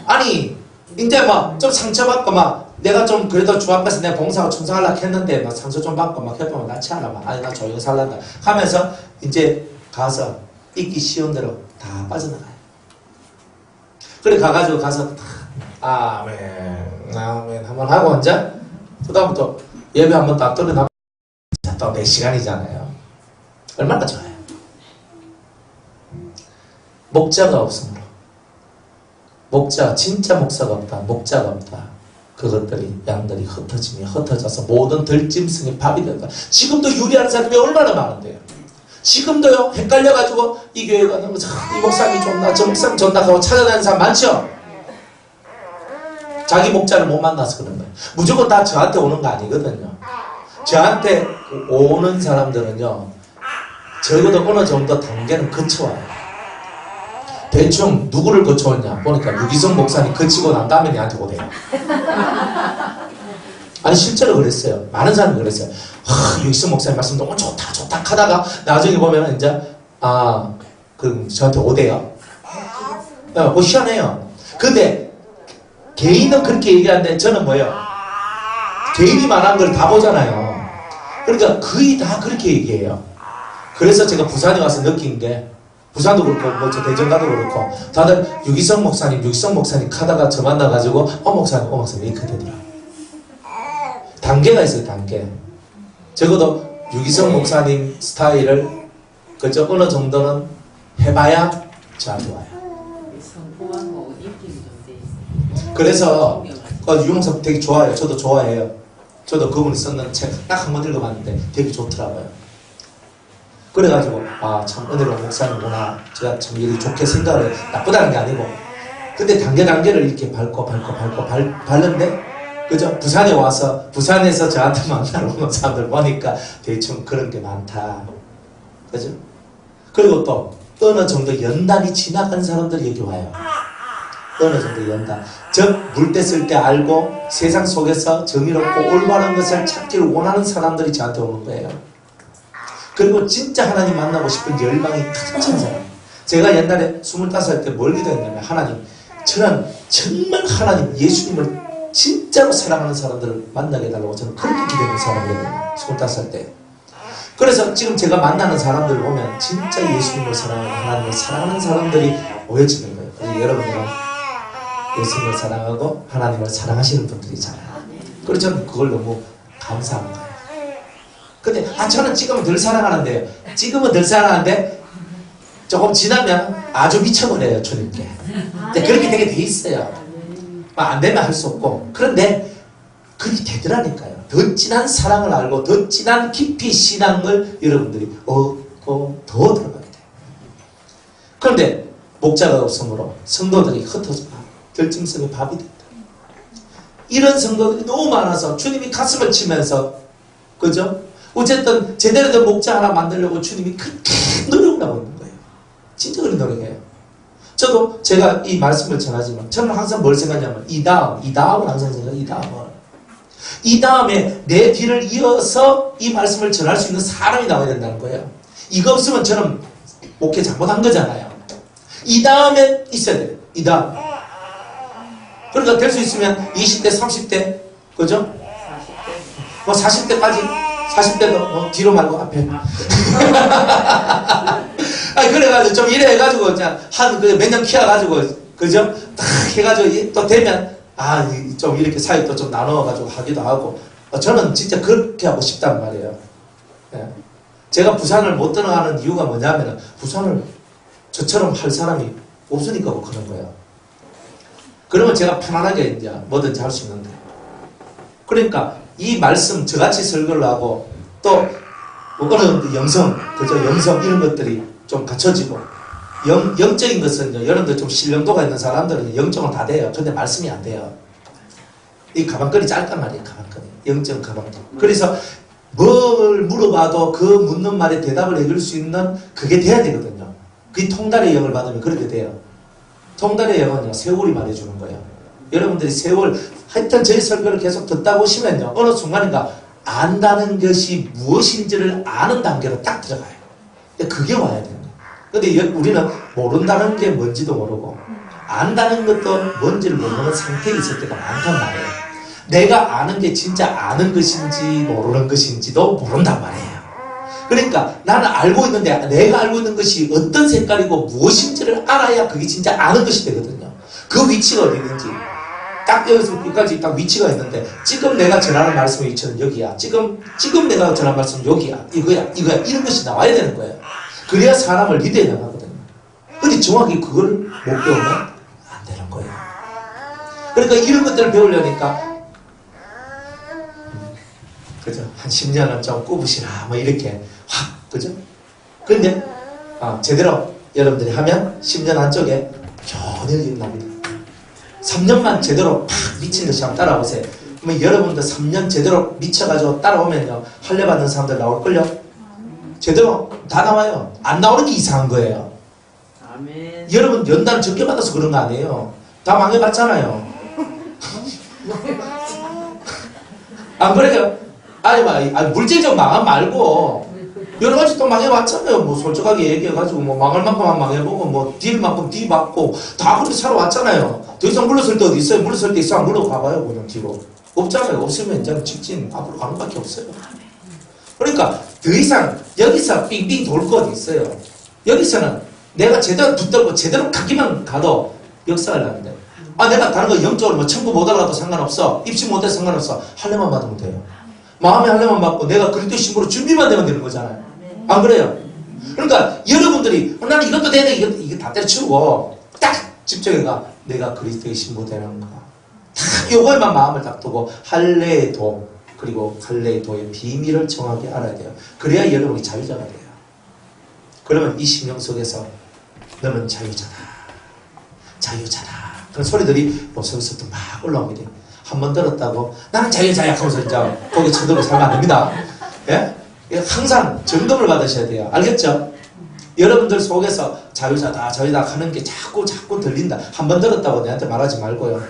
아니 이제 막 좀 상처받고 막 내가 좀 그래도 주 앞에서 내가 봉사하고 충성하려고 했는데 막 상처 좀 받고 막 협박을 낳지 않아 막 아니 나 조용히 살란다 하면서 이제 가서 있기 쉬운 대로 다 빠져나가요. 그래 가가지고 가서 아멘 한번 하고 이제 그다음부터 예배 한번 딱 들어나 또 4시간이잖아요. 얼마나 좋아요. 목자가 없으므로, 목자, 진짜 목사가 없다, 목자가 없다. 그것들이 양들이 흩어져서 모든 들짐승이 밥이 된다. 지금도 유리한 사람이 얼마나 많은데요. 지금도요 헷갈려가지고 이 교회 가는 거 이 목사님이 좋나 저 목사님 좋나 하고 찾아다니는 사람 많죠. 자기 목자를 못 만나서 그런 거예요. 무조건 다 저한테 오는 거 아니거든요. 저한테 오는 사람들은요 적어도 어느 정도 단계는 거쳐와요. 대충 누구를 거쳐왔냐 보니까 유기성 목사님 거치고 난 다음에 내한테 오대요. 아니 실제로 그랬어요. 많은 사람이 그랬어요. 유기성 목사님 말씀 너무 좋다 하다가 나중에 보면은 이제 그럼 저한테 오대요. 뭐 희한해요. 근데 개인은 그렇게 얘기하는데 저는 뭐예요? 개인이 말한 걸 다 보잖아요. 그러니까 거의 다 그렇게 얘기해요. 그래서 제가 부산에 와서 느낀 게, 부산도 그렇고 뭐 저 대전가도 그렇고 다들 유기성 목사님 하다가 저 만나가지고 목사님 이렇게 되더라. 단계가 있어요. 단계. 적어도 유기성 목사님 스타일을 그저 어느 정도는 해봐야 저한테 와요. 그래서 유흥석 되게 좋아해요. 저도 좋아해요. 저도 그분이 썼는 책 딱 한 번 읽어봤는데 되게 좋더라고요. 그래가지고 참 은혜로운 목사님구나. 제가 참 이렇게 좋게 생각을 나쁘다는 게 아니고 근데 단계를 이렇게 밟는데 그죠? 부산에 와서 부산에서 저한테 만나러 오는 사람들 보니까 대충 그런 게 많다. 그죠? 그리고 또 어느 정도 연단이 지나간 사람들이 여기 와요. 어느 정도 연단. 즉 물때 쓸 때 알고 세상 속에서 정의롭고 올바른 것을 찾기를 원하는 사람들이 저한테 오는 거예요. 그리고 진짜 하나님 만나고 싶은 열망이 가득 찬 사람. 제가 옛날에 25살 때 뭘 기도했냐면 하나님, 저는 정말 하나님 예수님을 진짜로 사랑하는 사람들을 만나게 해달라고 저는 그렇게 기도했는 사람이거든요. 25살 때. 그래서 지금 제가 만나는 사람들을 보면 진짜 예수님을 사랑하는 하나님을 사랑하는 사람들이 모여지는 거예요. 그래서 여러분들은 예수님을 사랑하고 하나님을 사랑하시는 분들이잖아요. 그래서 저는 그걸 너무 감사한 거예요. 근데 저는 지금은 덜 사랑하는데요. 지금은 덜 사랑하는데 조금 지나면 아주 미쳐버려요. 주님께. 근데 그렇게 되게 돼 있어요. 안 되면 할 수 없고. 그런데 그렇게 되더라니까요. 더 진한 사랑을 알고 더 진한 깊이 신앙을 여러분들이 얻고 더 들어가게 돼요. 그런데 목자가 없으므로 성도들이 흩어져 결정성의 밥이 된다. 이런 성도들이 너무 많아서 주님이 가슴을 치면서 그죠? 어쨌든 제대로 된 목자 하나 만들려고 주님이 그렇게 노력을 하고 있는 거예요. 진짜 그런 노력해요. 저도 제가 이 말씀을 전하지만 저는 항상 뭘 생각하냐면 이 다음을 항상 생각해요. 이 다음에 내 뒤를 이어서 이 말씀을 전할 수 있는 사람이 나와야 된다는 거예요. 이거 없으면 저는 목회 잘못한 거잖아요. 이 다음에 있어야 돼요. 이 다음. 그러니까 될 수 있으면 20대, 30대, 그죠? 40대까지, 40대도 뒤로 말고 앞에. 그래가지고 좀 이래 해가지고 몇 년 키워가지고 그죠? 딱 해가지고 또 되면 좀 이렇게 사역도 좀 나눠가지고 하기도 하고 저는 진짜 그렇게 하고 싶단 말이에요. 예. 제가 부산을 못 떠나가는 이유가 뭐냐면 부산을 저처럼 할 사람이 없으니까 그런 거예요. 그러면 제가 편안하게 이제 뭐든지 할 수 있는데 그러니까 이 말씀 저같이 설교를 하고 또 어느 영성 그죠? 영성 이런 것들이 좀 갖춰지고 영적인 것은 여러분들 좀 신령도가 있는 사람들은 영적은 다 돼요. 근데 말씀이 안 돼요. 이 가방끈이 짧단 말이에요. 가방끈이. 영적 가방끈. 그래서 뭘 물어봐도 그 묻는 말에 대답을 해줄 수 있는 그게 돼야 되거든요. 그게 통달의 영을 받으면 그렇게 돼요. 통달의 영은요. 세월이 말해주는 거예요. 여러분들이 세월 하여튼 저희 설교를 계속 듣다 보시면요. 어느 순간인가 안다는 것이 무엇인지를 아는 단계로 딱 들어가요. 그게 와야 돼요. 근데 우리는 모른다는 게 뭔지도 모르고 안다는 것도 뭔지를 모르는 상태에 있을 때가 많단 말이에요. 내가 아는 게 진짜 아는 것인지 모르는 것인지도 모른단 말이에요. 그러니까 나는 알고 있는데 내가 알고 있는 것이 어떤 색깔이고 무엇인지를 알아야 그게 진짜 아는 것이 되거든요. 그 위치가 어디 있는지 딱 여기서 여기까지 딱 위치가 있는데 지금 내가 전하는 말씀의 위치는 여기야. 지금 내가 전하는 말씀은 여기야. 이거야. 이런 것이 나와야 되는 거예요. 그래야 사람을 리드해 나가거든요. 근데 정확히 그걸 못 배우면 안 되는 거예요. 그러니까 이런 것들을 배우려니까 그죠? 한 10년은 좀 꼽으시라 뭐 이렇게 확 그죠? 근데 제대로 여러분들이 하면 10년 안쪽에 변혁이 납니다. 3년만 제대로 팍 미친 듯이 한번 따라오세요. 그러면 여러분들 3년 제대로 미쳐가지고 따라오면요 할례받는 사람들 나올걸요? 제대로 다 나와요. 안 나오는 게 이상한 거예요. 아멘. 여러분 연단 적게 받아서 그런 거 아니에요. 다 망해봤잖아요. 안 그래요? 아니 물질적 망함 말고 여러 가지 또 망해봤잖아요. 뭐 솔직하게 얘기해가지고 뭐 망할 만큼만 망해보고 뭐 딜 만큼 딜 받고 다 그렇게 살아왔잖아요. 더 이상 물러설 때 어디 있어요? 물러설 때 있어? 물러가봐요. 그냥 뒤로. 없잖아요. 없으면 이제 직진 앞으로 가는 밖에 없어요. 그러니까 더 이상 여기서 빙빙 돌 거 어디 있어요. 여기서는 내가 제대로 붙들고 제대로 가기만 가도 역사가 나는데 내가 다른 거 영적으로 뭐 천국 못 알아도 상관없어. 입시 못해도 상관없어. 할례만 받으면 돼요. 마음의 할례만 받고 내가 그리스도 신부로 준비만 되면 되는 거잖아요. 안 그래요? 그러니까 여러분들이 나는 이것도 되네 이거 다 때려치우고 딱 집중해가 내가 그리스도의 신부 되는 거 다 요거에만 마음을 딱 두고 할례의 도, 그리고 할례의 도의 비밀을 정확히 알아야 돼요. 그래야 여러분이 자유자가 돼요. 그러면 이 심령 속에서 너는 자유자다, 자유자다, 그런 소리들이 속에서부터 막 올라오게 돼요. 한 번 들었다고 나는 자유자야 하면서 이제 거기 쳐들고 살면 안 됩니다. 예? 항상 점검을 받으셔야 돼요. 알겠죠? 여러분들 속에서 자유자다, 자유다 하는 게 자꾸 들린다. 한 번 들었다고 내한테 말하지 말고요.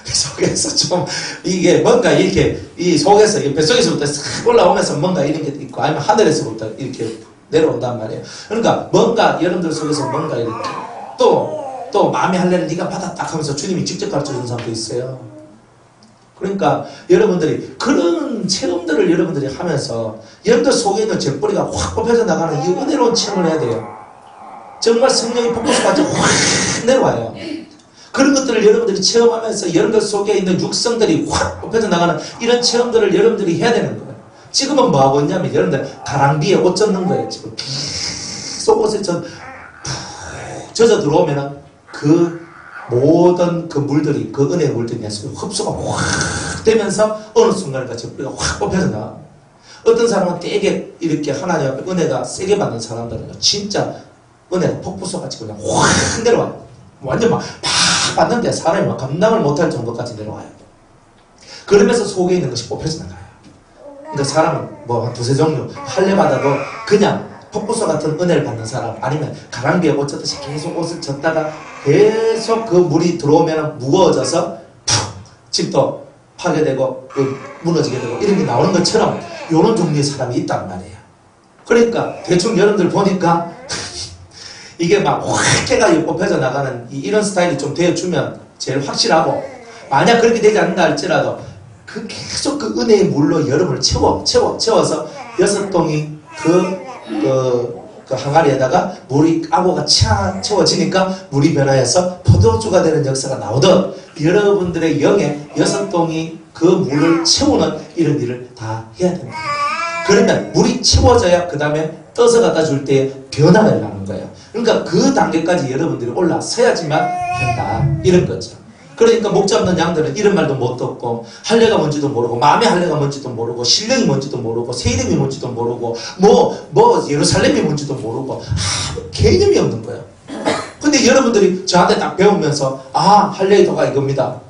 속에서 좀 이게 뭔가 이렇게 이 속에서 이 뱃속에서부터 싹 올라오면서 뭔가 이런 게 있고, 아니면 하늘에서부터 이렇게 내려온단 말이에요. 그러니까 뭔가 여러분들 속에서 뭔가 이렇게 또 마음의 할례를 네가 받았다 하면서 주님이 직접 가르쳐주는 사람도 있어요. 그러니까 여러분들이 그런 체험들을 여러분들이 하면서 여러분들 속에 있는 잿뿌리가 확 뽑혀져 나가는 이 은혜로운 체험을 해야 돼요. 정말 성령이 폭포수같이 확 내려와요. 그런 것들을 여러분들이 체험하면서 여러분들 속에 있는 육성들이 확 뽑혀져 나가는 이런 체험들을 여러분들이 해야 되는 거예요. 지금은 뭐 하고 있냐면 여러분들 가랑비에 옷 젖는 거예요. 지금 계속 옷에 젖어 들어오면은 그 모든 그 물들이, 그 은혜의 물들이 흡수가 확 되면서 어느 순간에 잿뿌리가 확 뽑혀져 나가. 어떤 사람은 되게 이렇게 하나님 앞에 은혜가 세게 받는 사람들은 진짜 은혜가 폭포수같이 그냥 확 내려와요. 완전 막 받는데 사람이 막 감당을 못할 정도까지 내려와요. 그러면서 속에 있는 것이 뽑혀져 나가요. 그러니까 사람은 뭐 한 두세 종류 할례 받아도 그냥 폭포수 같은 은혜를 받는 사람, 아니면 가랑비에 옷 젖듯이 계속 옷을 젖다가 계속 그 물이 들어오면 무거워져서 푹 집도 파괴되고 무너지게 되고 이런 게 나오는 것처럼 이런 종류의 사람이 있단 말이에요. 그러니까 대충 여러분들 보니까 이게 막 확 해가 뽑혀져 나가는 이런 스타일이 좀 되어주면 제일 확실하고, 만약 그렇게 되지 않는다 할지라도 그 계속 그 은혜의 물로 여러분을 채워서 6동이 그 항아리에다가 물이 아고가 채워지니까 물이 변화해서 포도주가 되는 역사가 나오듯 여러분들의 영에 6동이 그 물을 채우는 이런 일을 다 해야 됩니다. 그러면 물이 채워져야 그 다음에 떠서 갖다 줄 때 변화가 일어나는 거예요. 그러니까 그 단계까지 여러분들이 올라서야지만 된다, 이런 거죠. 그러니까 목 잡는 양들은 이런 말도 못 듣고, 할례가 뭔지도 모르고, 마음의 할례가 뭔지도 모르고, 신령이 뭔지도 모르고, 새 이름이 뭔지도 모르고, 예루살렘이 뭔지도 모르고, 개념이 없는 거예요. 근데 여러분들이 저한테 딱 배우면서, 할례의 도가 이겁니다.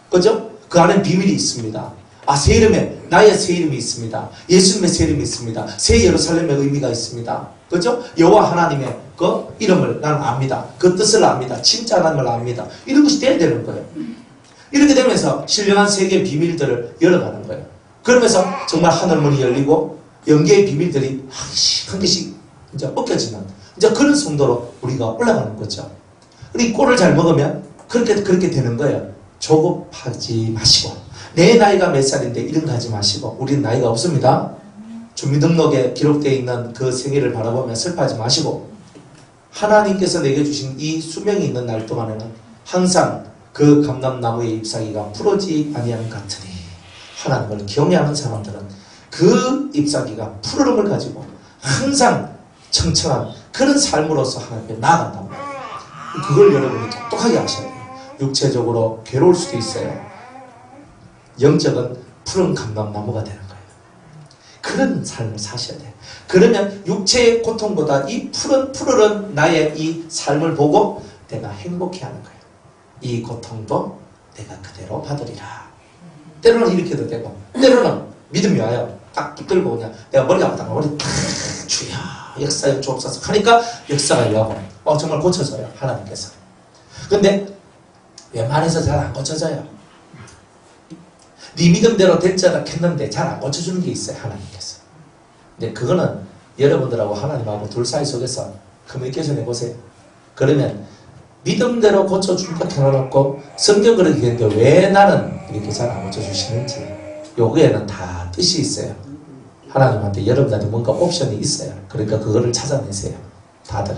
그죠? 그 안에 비밀이 있습니다. 새 이름에, 나의 새 이름이 있습니다. 예수님의 새 이름이 있습니다. 새 예루살렘의 의미가 있습니다. 그죠? 여호와 하나님의 그 이름을 나는 압니다. 그 뜻을 압니다. 진짜 하나님을 압니다. 이런 것이 돼야 되는 거예요. 이렇게 되면서 신령한 세계의 비밀들을 열어가는 거예요. 그러면서 정말 하늘문이 열리고 영계의 비밀들이 한 개씩 이제 엉켜지는 이제 그런 정도로 우리가 올라가는 거죠. 이 꼴을 잘 먹으면 그렇게 되는 거예요. 조급하지 마시고, 내 나이가 몇 살인데 이런 거 하지 마시고, 우리는 나이가 없습니다. 주민등록에 기록되어 있는 그 생일을 바라보며 슬퍼하지 마시고, 하나님께서 내게 주신 이 수명이 있는 날 동안에는 항상 그 감람나무의 잎사귀가 풀어지지 아니하는 같으니, 하나님을 경외하는 사람들은 그 잎사귀가 푸르름을 가지고 항상 청청한 그런 삶으로서 하나님 앞에 나아간단 말이에요. 그걸 여러분이 똑똑하게 아셔야 돼요. 육체적으로 괴로울 수도 있어요. 영적은 푸른 감람나무가 되는 거예요. 그런 삶을 사셔야 돼요. 그러면 육체의 고통보다 이 푸르른 나의 이 삶을 보고 내가 행복해하는 거예요. 이 고통도 내가 그대로 받으리라. 때로는 이렇게도 되고, 때로는 믿음이 와요. 딱 붙들고 그냥 내가 머리 아프다가 머리 탁 주여 역사에 주옵소서 하니까 역사가 일어나고 정말 고쳐져요, 하나님께서. 근데 웬만해서 잘 안 고쳐져요. 네 믿음대로 될 줄 알았는데 잘 안 고쳐주는 게 있어요, 하나님께서. 근데 그거는 여러분들하고 하나님하고 둘 사이 속에서 커뮤니케이션 해보세요. 그러면 믿음대로 고쳐준다 해놓고 성경 그렇게 되는데 왜 나는 이렇게 잘 안 고쳐주시는지, 요거에는 다 뜻이 있어요. 하나님한테 여러분한테 뭔가 옵션이 있어요. 그러니까 그거를 찾아내세요, 다들.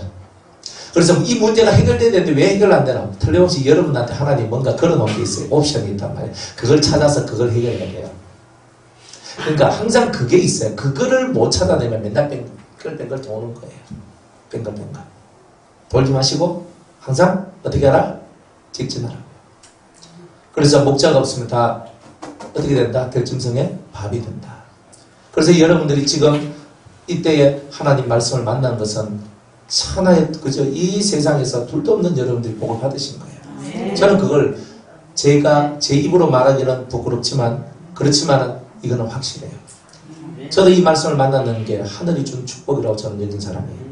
그래서 이 문제가 해결돼야 되는데 왜 해결 안 되나? 틀림없이 여러분한테 하나님 뭔가 걸어놓은 게 있어요. 옵션이 있단 말이에요. 그걸 찾아서 그걸 해결해야 돼요. 그러니까 항상 그게 있어요. 그거를 못 찾아내면 맨날 뱅글뱅글 도는 거예요. 뱅글뱅글. 돌지 마시고 항상 어떻게 하라? 직진하라. 그래서 목자가 없으면 다 어떻게 된다? 들짐승의 밥이 된다. 그래서 여러분들이 지금 이때에 하나님 말씀을 만난 것은 천하의 그저 이 세상에서 둘도 없는 여러분들이 복을 받으신 거예요. 저는 그걸 제가 제 입으로 말하기는 부끄럽지만 그렇지만 이거는 확실해요. 저도 이 말씀을 만나는 게 하늘이 준 축복이라고 저는 여긴 사람이에요.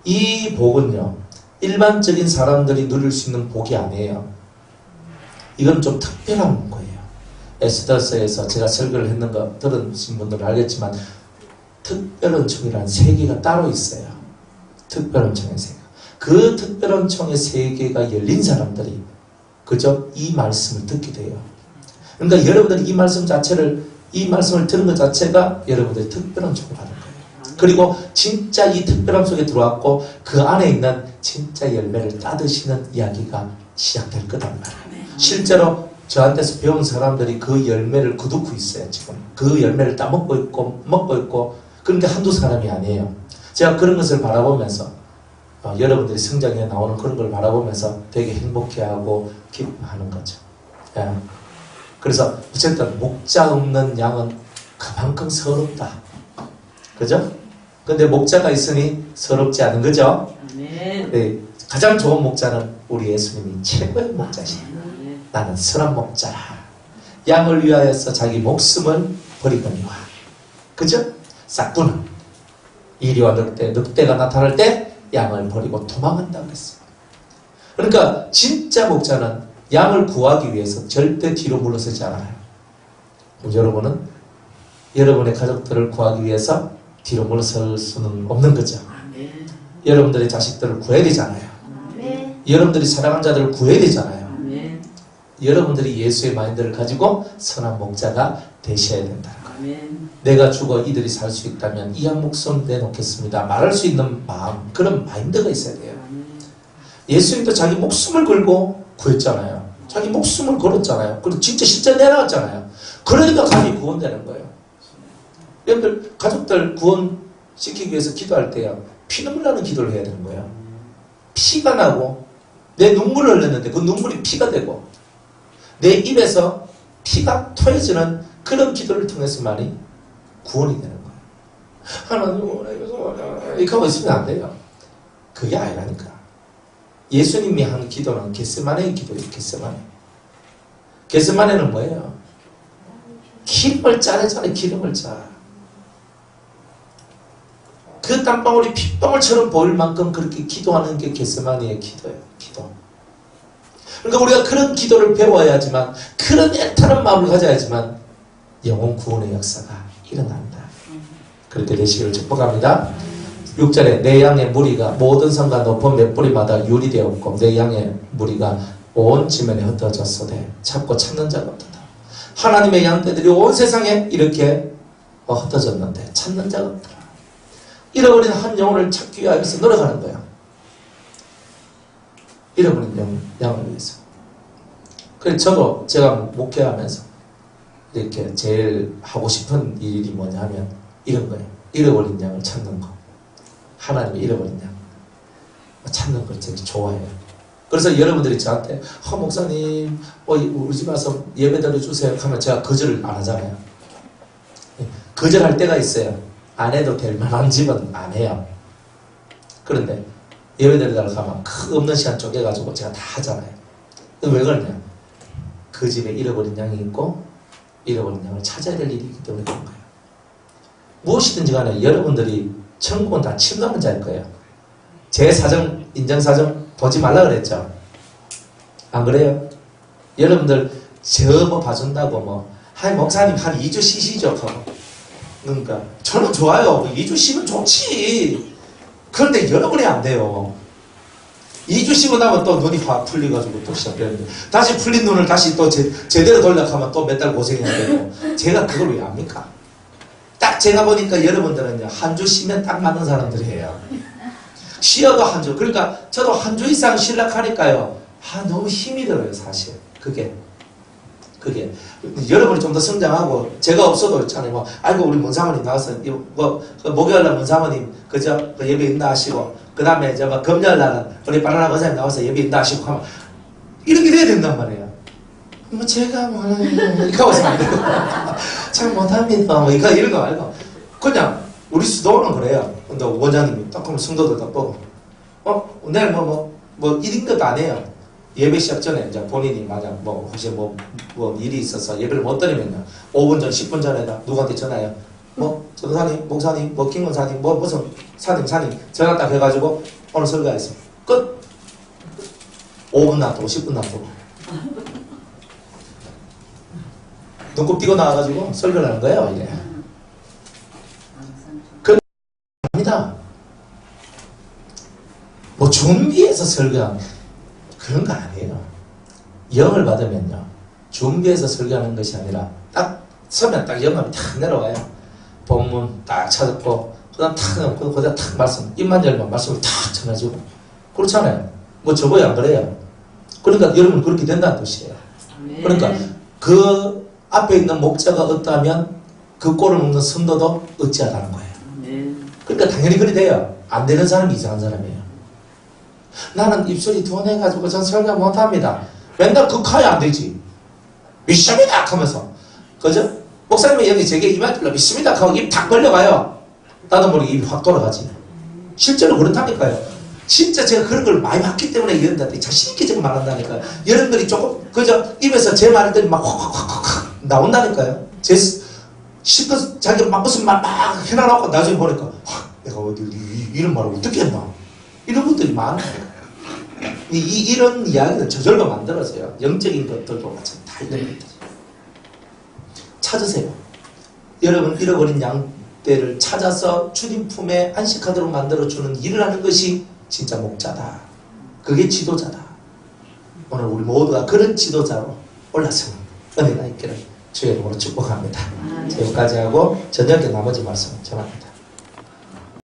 이 복은요, 일반적인 사람들이 누릴 수 있는 복이 아니에요. 이건 좀 특별한 거예요. 에스더서에서 제가 설교를 했는 거 들으신 분들은 알겠지만 특별은총이라는 세계가 따로 있어요. 특별은총의 세계. 그 특별은총의 세계가 열린 사람들이 그저 이 말씀을 듣게 돼요. 그러니까 여러분들이 이 말씀을 들은 것 자체가 여러분들이 특별은총을 받은 거예요. 그리고 진짜 이 특별함 속에 들어왔고 그 안에 있는 진짜 열매를 따드시는 이야기가 시작될 거단 말이에요. 실제로 저한테서 배운 사람들이 그 열매를 거두고 있어요. 지금 그 열매를 따먹고 있고 먹고 있고. 그런데 한두 사람이 아니에요. 제가 그런 것을 바라보면서 여러분들이 성장에 나오는 그런 걸 바라보면서 되게 행복해하고 기뻐하는 거죠. 예. 그래서 어쨌든 목자 없는 양은 그만큼 서럽다. 그죠? 근데 목자가 있으니 서럽지 않은 거죠? 네. 가장 좋은 목자는 우리 예수님이 최고의 목자시다. 나는 선한 목자라. 양을 위하여서 자기 목숨을 버리거니와. 그죠? 싹구는 이리와 늑대가 나타날 때 양을 버리고 도망한다 그랬어요. 그러니까 진짜 목자는 양을 구하기 위해서 절대 뒤로 물러서지 않아요. 여러분은 여러분의 가족들을 구하기 위해서 뒤로 물러설 수는 없는 거죠. 여러분들의 자식들을 구해야 되잖아요. 여러분들이 사랑하는 자들을 구해야 되잖아요. 여러분들이 예수의 마인드를 가지고 선한 목자가 되셔야 된다는 거예요. 내가 죽어 이들이 살 수 있다면 이 양 목숨 내놓겠습니다. 말할 수 있는 마음, 그런 마인드가 있어야 돼요. 예수님도 자기 목숨을 걸고 구했잖아요. 자기 목숨을 걸었잖아요. 그리고 진짜 실제 내려왔잖아요. 그러니까 감히 구원되는 거예요. 여러분들 가족들 구원시키기 위해서 기도할 때요, 피눈물 나는 기도를 해야 되는 거예요. 피가 나고 내 눈물을 흘렸는데 그 눈물이 피가 되고 내 입에서 피가 토해지는 그런 기도를 통해서만이 구원이 되는 거예요. 하나님 이렇게 하고 있으면 안 돼요. 그게 아니라니까. 예수님이 한 기도는 겟세마네의 기도예요. 겟세마네는 뭐예요? 기름을 짜내잖아요. 기름을 짜. 그 땀방울이 핏방울처럼 보일 만큼 그렇게 기도하는 게 겟세마네의 기도예요. 기도. 그러니까 우리가 그런 기도를 배워야지만, 그런 애타는 마음을 가져야지만 영혼 구원의 역사가 일어난다. 그렇게 되시기를 축복합니다. 6절에 내 양의 무리가 모든 산과 높은 몇 뿌리마다 유리되었고 내 양의 무리가 온 지면에 흩어졌으되 찾고 찾는 자가 없다. 하나님의 양떼들이 온 세상에 이렇게 흩어졌는데 찾는 자가 없더라. 잃어버린 한 영혼을 찾기 위해서 노력하는 거야. 잃어버린 양을 위해서. 그래서 저도 제가 목회하면서 이렇게 제일 하고 싶은 일이 뭐냐면 이런 거예요. 잃어버린 양을 찾는 거. 하나님의 잃어버린 양 찾는 걸 되게 좋아해요. 그래서 여러분들이 저한테 목사님 우리 집 와서 예배 드려주세요 하면 제가 거절을 안 하잖아요. 거절할 때가 있어요. 안 해도 될 만한 집은 안 해요. 그런데 예배 드리다가 가면 그 없는 시간 쪼개가지고 제가 다 하잖아요. 왜 그러냐? 그 집에 잃어버린 양이 있고 잃어버린 양을 찾아야 될 일이 있기 때문에 그런 거예요. 무엇이든지 간에 여러분들이 천국은 다 침노하는 자일 거예요. 제 사정, 인정사정 보지 말라 그랬죠? 안 그래요? 여러분들 저 뭐 봐준다고 목사님 한 2주 쉬시죠? 그러니까 저는 좋아요. 2주 쉬면 좋지. 그런데 여러분이 안 돼요. 2주 쉬고 나면 또 눈이 확 풀려가지고 또 시작되는데 다시 풀린 눈을 다시 또 제대로 돌려가면 또 몇 달 고생해야 되고 제가 그걸 왜 합니까? 딱 제가 보니까 여러분들은요, 한 주 쉬면 딱 맞는 사람들이에요. 쉬어도 한 주. 그러니까 저도 한 주 이상 쉬려고 하니까요, 너무 힘이 들어요, 사실. 그게. 여러분이 좀 더 성장하고, 제가 없어도 있잖아요. 아이고, 우리 문사모님 나와서, 목요일날 문사모님, 그저, 예배 인다 하시고, 그 다음에 금요일날은 우리 바나나 권사님 나와서 예배 인다 하시고 하면, 이렇게 돼야 된단 말이에요. 뭐 제가 뭐 이렇게 하고 있으면 안 되고 잘 못합니다 뭐 이런 거 말고 그냥 우리 수도는 그래요. 근데 원장님이 딱 하면 성도들 딱 보고 내일 뭐 1인것도 안 해요. 예배 시작 전에 이제 본인이 만약 뭐 혹시 뭐 일이 있어서 예배를 못 드리면요 5분 전 10분 전에다 누구한테 전화해요. 뭐 전사님 목사님 뭐 김원사님 뭐 무슨 사님 전화 딱 해가지고 오늘 설교했어 끝. 5분 놔두고 10분 놔두고 눈곱 띄고 나와가지고 설교를 하는 거예요 이게. 아닙니다. 뭐 준비해서 설교하는 그런 거 아니에요. 영을 받으면요 준비해서 설교하는 것이 아니라 딱 서면 딱 영감이 탁 내려와요. 본문 딱 찾았고 그다음 탁 거기다 탁 말씀 입만 열면 말씀을 탁 전해주고 그렇잖아요. 뭐 저보이 안 그래요. 그러니까 여러분 그렇게 된다는 뜻이에요. 그러니까 그 앞에 있는 목자가 없다면 그 꼴을 먹는 선도도 어찌하다는 거예요. 그러니까 당연히 그리 돼요. 안 되는 사람이 이상한 사람이에요. 나는 입술이 둔해가지고 전 설교 못합니다. 맨날 극하야 안 되지. 믿습니다 하면서 그죠? 목사님이 여기 제게 이마줄로 믿습니다 하고 입 탁 벌려가요. 나도 모르게 입이 확 돌아가지. 실제로 그렇다니까요. 진짜 제가 그런 걸 많이 봤기 때문에 이런다니까 자신있게 제가 말한다니까요. 여러분들이 조금 그저 입에서 제 말을 들으면 막 확 나온다니까요. 제 실컷 자기가 막 무슨 말 막 해놔놓고 나중에 보니까 내가 어디 이런 말을 어떻게 했나 이런 분들이 많아요. 이런 이야기는 저절로 만들어져요. 영적인 것들도 마찬가지 다 이런 것들. 찾으세요. 여러분 잃어버린 양떼를 찾아서 주님 품에 안식하도록 만들어주는 일을 하는 것이 진짜 목자다. 그게 지도자다. 오늘 우리 모두가 그런 지도자로 올라서는 은혜가 있기를 주의 이름으로 축복합니다. 여기까지 하고 저녁에 나머지 말씀 전합니다.